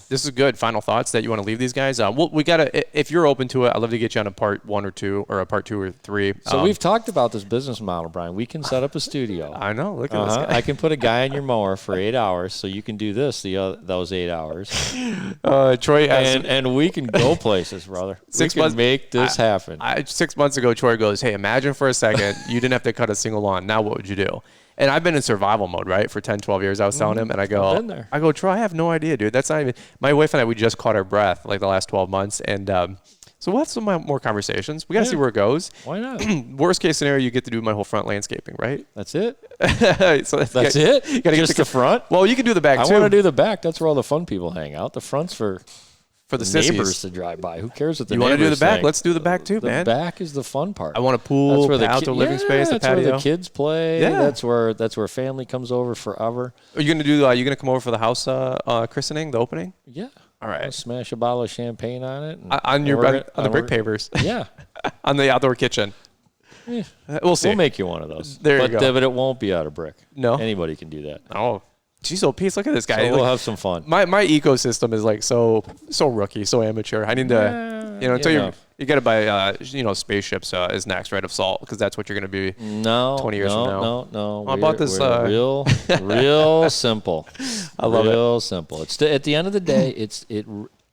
[SPEAKER 1] This is good. Final thoughts that you want to leave these guys? We gotta. If you're open to it, I'd love to get you on a part 1 or 2, or a part 2 or 3.
[SPEAKER 2] So we've talked about this business model, Brian. We can set up a studio.
[SPEAKER 1] I know. Look at this guy.
[SPEAKER 2] I can put a guy in your mower for 8 hours, so you can do this those 8 hours.
[SPEAKER 1] Troy,
[SPEAKER 2] and we can go places, brother. We can make this happen.
[SPEAKER 1] 6 months ago, Troy goes, "Hey, imagine for a second you didn't have to cut a single lawn. Now what would you do?" And I've been in survival mode, right, for 10, 12 years. I was telling him, and I go, Troy, I have no idea, dude. That's not even – my wife and I, we just caught our breath like the last 12 months. And so we'll have some more conversations. We got to see where it goes.
[SPEAKER 2] Why not?
[SPEAKER 1] Worst case scenario, you get to do my whole front landscaping, right?
[SPEAKER 2] That's it?
[SPEAKER 1] So
[SPEAKER 2] that's it? You gotta just the front?
[SPEAKER 1] Well, you can do the back, too.
[SPEAKER 2] I want to do the back. That's where all the fun people hang out. The front's for the
[SPEAKER 1] sissies.
[SPEAKER 2] Neighbors to drive by. Who cares what the
[SPEAKER 1] neighbors
[SPEAKER 2] You want to
[SPEAKER 1] do the back?
[SPEAKER 2] think?
[SPEAKER 1] Let's do the back, too, man.
[SPEAKER 2] The back is the fun part.
[SPEAKER 1] I want a pool, outdoor living space, the patio.
[SPEAKER 2] That's where the kids play. Yeah. That's where family comes over forever.
[SPEAKER 1] Are you going to come over for the house christening, the opening?
[SPEAKER 2] Yeah.
[SPEAKER 1] All right.
[SPEAKER 2] I'll smash a bottle of champagne on it.
[SPEAKER 1] On the brick pavers.
[SPEAKER 2] Yeah.
[SPEAKER 1] On the outdoor kitchen.
[SPEAKER 2] Yeah.
[SPEAKER 1] We'll see.
[SPEAKER 2] We'll make you one of those.
[SPEAKER 1] There you go.
[SPEAKER 2] But it won't be out of brick.
[SPEAKER 1] No.
[SPEAKER 2] Anybody can do that.
[SPEAKER 1] Oh. Geez, oh, Peace, look at this guy.
[SPEAKER 2] So we'll have some fun.
[SPEAKER 1] My ecosystem is like so rookie, so amateur. I need to, until you got to buy, spaceships is next, right, of salt, because that's what you're going to be 20 years from now.
[SPEAKER 2] No.
[SPEAKER 1] How about this?
[SPEAKER 2] Real simple.
[SPEAKER 1] I love it.
[SPEAKER 2] Real simple. It's at the end of the day,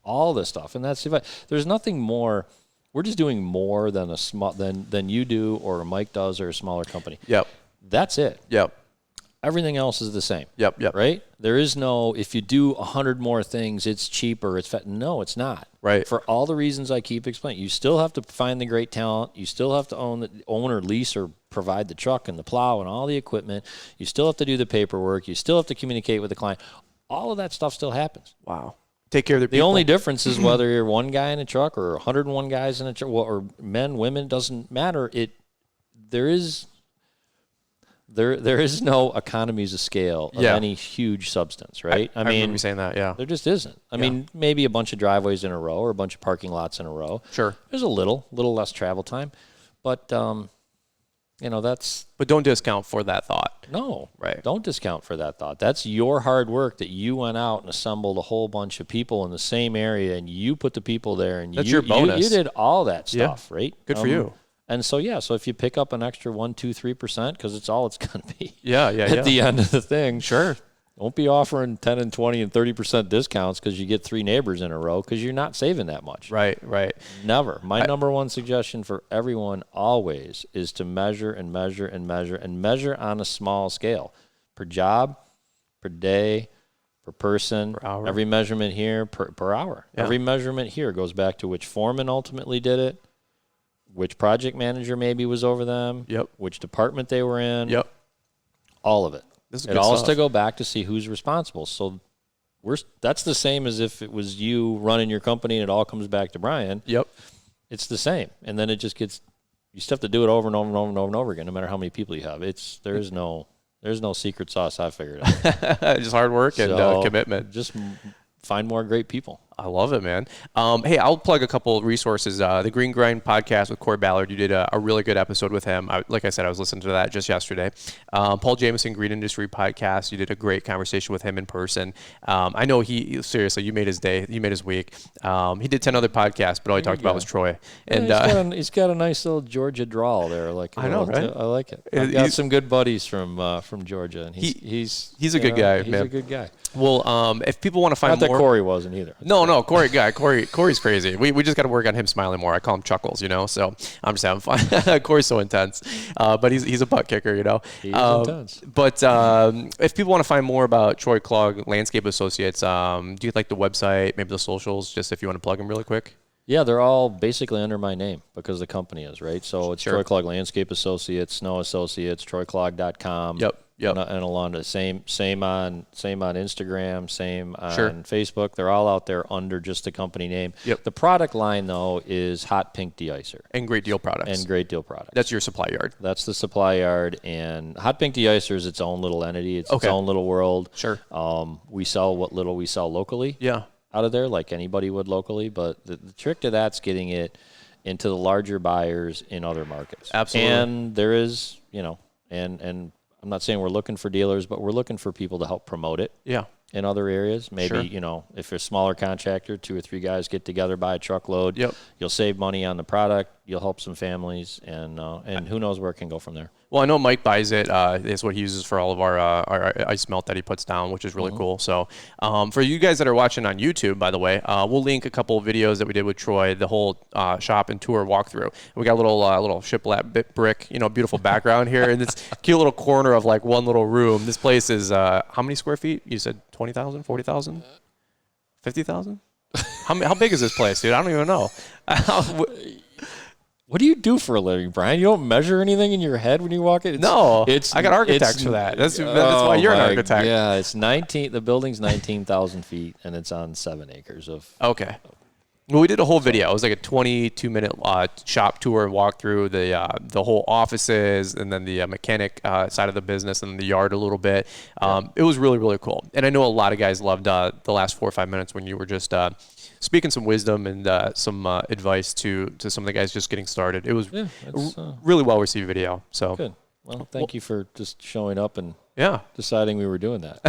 [SPEAKER 2] all this stuff, and that's there's nothing more. We're just doing more than than you do, or Mike does, or a smaller company.
[SPEAKER 1] Yep.
[SPEAKER 2] That's it.
[SPEAKER 1] Yep.
[SPEAKER 2] everything else is the same.
[SPEAKER 1] Yep.
[SPEAKER 2] Right? There is no, if you do 100 more things, it's cheaper, no, it's not.
[SPEAKER 1] Right.
[SPEAKER 2] For all the reasons I keep explaining. You still have to find the great talent. You still have to own or lease or provide the truck and the plow and all the equipment. You still have to do the paperwork. You still have to communicate with the client. All of that stuff still happens.
[SPEAKER 1] Wow. Take care of the people.
[SPEAKER 2] The only difference is whether you're one guy in a truck or 101 guys in a truck, or men, women, doesn't matter. There is no economies of scale of any huge substance, right?
[SPEAKER 1] I remember you saying that, yeah.
[SPEAKER 2] There just isn't. I mean, maybe a bunch of driveways in a row or a bunch of parking lots in a row.
[SPEAKER 1] Sure.
[SPEAKER 2] There's a little less travel time, but that's.
[SPEAKER 1] But don't discount for that thought.
[SPEAKER 2] No,
[SPEAKER 1] right.
[SPEAKER 2] Don't discount for that thought. That's your hard work that you went out and assembled a whole bunch of people in the same area, and you put the people there, and
[SPEAKER 1] that's your bonus.
[SPEAKER 2] You did all that stuff, right?
[SPEAKER 1] Good for you.
[SPEAKER 2] And so, so if you pick up an extra 1%, 2%, 3%, because it's all it's going to be.
[SPEAKER 1] At
[SPEAKER 2] the end of the thing.
[SPEAKER 1] Sure.
[SPEAKER 2] Don't be offering 10 and 20 and 30% discounts because you get 3 neighbors in a row, because you're not saving that much.
[SPEAKER 1] Right.
[SPEAKER 2] Never. My number one suggestion for everyone always is to measure and measure and measure and measure on a small scale. Per job, per day, per person,
[SPEAKER 1] per hour.
[SPEAKER 2] Every measurement here per hour. Yeah. Every measurement here goes back to which foreman ultimately did it, which project manager maybe was over them, which department they were in, all of it. It all has to go back to see who's responsible. So that's the same as if it was you running your company and it all comes back to Brian.
[SPEAKER 1] Yep.
[SPEAKER 2] It's the same. And then it just gets, you still have to do it over and over and over and over and over again, no matter how many people you have. There's no secret sauce I figured out.
[SPEAKER 1] Just hard work and commitment.
[SPEAKER 2] Just find more great people.
[SPEAKER 1] I love it, man. Hey, I'll plug a couple of resources. The Green Grind podcast with Corey Ballard. You did a really good episode with him. Like I said, I was listening to that just yesterday. Paul Jameson Green Industry podcast. You did a great conversation with him in person. I know seriously, you made his day. You made his week. He did 10 other podcasts, but all he talked about was Troy. And
[SPEAKER 2] he's got a nice little Georgia drawl there.
[SPEAKER 1] I know, right?
[SPEAKER 2] I like it. I've got some good buddies from Georgia, and he's
[SPEAKER 1] a good guy,
[SPEAKER 2] he's
[SPEAKER 1] man.
[SPEAKER 2] a good guy.
[SPEAKER 1] Well, if people want to find
[SPEAKER 2] more,
[SPEAKER 1] not
[SPEAKER 2] that Corey wasn't either.
[SPEAKER 1] No, Corey's crazy. We just got to work on him smiling more. I call him Chuckles, So I'm just having fun. Corey's so intense, but he's a butt kicker,
[SPEAKER 2] He's intense.
[SPEAKER 1] But if people want to find more about Troy Clogg Landscape Associates, do you like the website, maybe the socials, just if you want to plug them really quick?
[SPEAKER 2] Yeah, they're all basically under my name because the company is, right? So it's Troy Clogg Landscape Associates, Snow Associates, troyclogg.com.
[SPEAKER 1] Yep.
[SPEAKER 2] And along the same on Instagram, same on Facebook. They're all out there under just the company name.
[SPEAKER 1] Yep.
[SPEAKER 2] The product line, though, is Hot Pink De-Icer.
[SPEAKER 1] And Great Deal Products.
[SPEAKER 2] That's
[SPEAKER 1] your supply yard.
[SPEAKER 2] That's the supply yard. And Hot Pink De-Icer is its own little entity. It's its own little world.
[SPEAKER 1] Sure.
[SPEAKER 2] We sell what little we sell locally.
[SPEAKER 1] Yeah.
[SPEAKER 2] Out of there, like anybody would locally. But the trick to that's getting it into the larger buyers in other markets.
[SPEAKER 1] Absolutely.
[SPEAKER 2] And there is, and I'm not saying we're looking for dealers, but we're looking for people to help promote it.
[SPEAKER 1] Yeah.
[SPEAKER 2] In other areas. Maybe, if you're a smaller contractor, 2 or 3 guys get together, buy a truckload.
[SPEAKER 1] Yep.
[SPEAKER 2] You'll save money on the product. You'll help some families, and who knows where it can go from there.
[SPEAKER 1] Well, I know Mike buys it. It's what he uses for all of our ice melt that he puts down, which is really cool. So for you guys that are watching on YouTube, by the way, we'll link a couple of videos that we did with Troy, the whole shop and tour walkthrough. We got a little shiplap brick, beautiful background here, and this cute little corner of like one little room. This place is how many square feet? You said 20,000, 40,000, 50,000? How big is this place, dude? I don't even know.
[SPEAKER 2] What do you do for a living, Brian? You don't measure anything in your head when you walk in?
[SPEAKER 1] I got architects for that. That's why you're an architect.
[SPEAKER 2] Yeah, it's 19. The building's 19,000 feet, and it's on 7 acres of.
[SPEAKER 1] Okay. Well, we did a whole video. It was like a 22-minute shop tour and walk through the whole offices and then the mechanic side of the business and the yard a little bit. It was really, really cool. And I know a lot of guys loved the last 4 or 5 minutes when you were just speaking some wisdom and some advice to some of the guys just getting started. It was really well-received video. So
[SPEAKER 2] good. Well, thank you for just showing up and deciding we were doing that.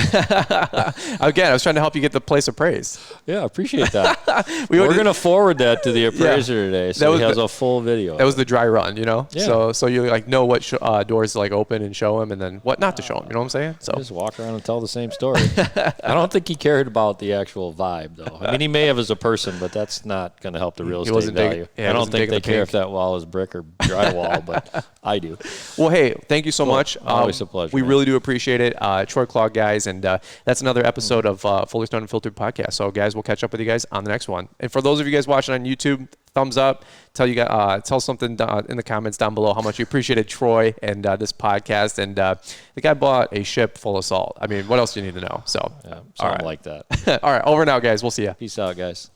[SPEAKER 1] Again, I was trying to help you get the place appraised.
[SPEAKER 2] Yeah, I appreciate that. We're going to forward that to the appraiser today, so he has a full video.
[SPEAKER 1] That was the dry run,
[SPEAKER 2] Yeah.
[SPEAKER 1] So you know what doors to open and show him, and then what not to show him. You know what I'm saying? So
[SPEAKER 2] just walk around and tell the same story. I don't think he cared about the actual vibe, though. I mean, he may have as a person, but that's not going to help the real estate value. I don't think they care if that wall is brick or drywall, but I do.
[SPEAKER 1] Well, hey, thank you so much.
[SPEAKER 2] Always a pleasure.
[SPEAKER 1] We
[SPEAKER 2] man.
[SPEAKER 1] really do appreciate it. Troy Clogg, guys, and that's another episode of Fullerton Unfiltered podcast. So, guys, we'll catch up with you guys on the next one. And for those of you guys watching on YouTube, thumbs up. Tell something in the comments down below how much you appreciated Troy and this podcast. And the guy bought a ship full of salt. I mean, what else do you need to know? So,
[SPEAKER 2] Something like that.
[SPEAKER 1] All right, over now, guys. We'll see you.
[SPEAKER 2] Peace out, guys.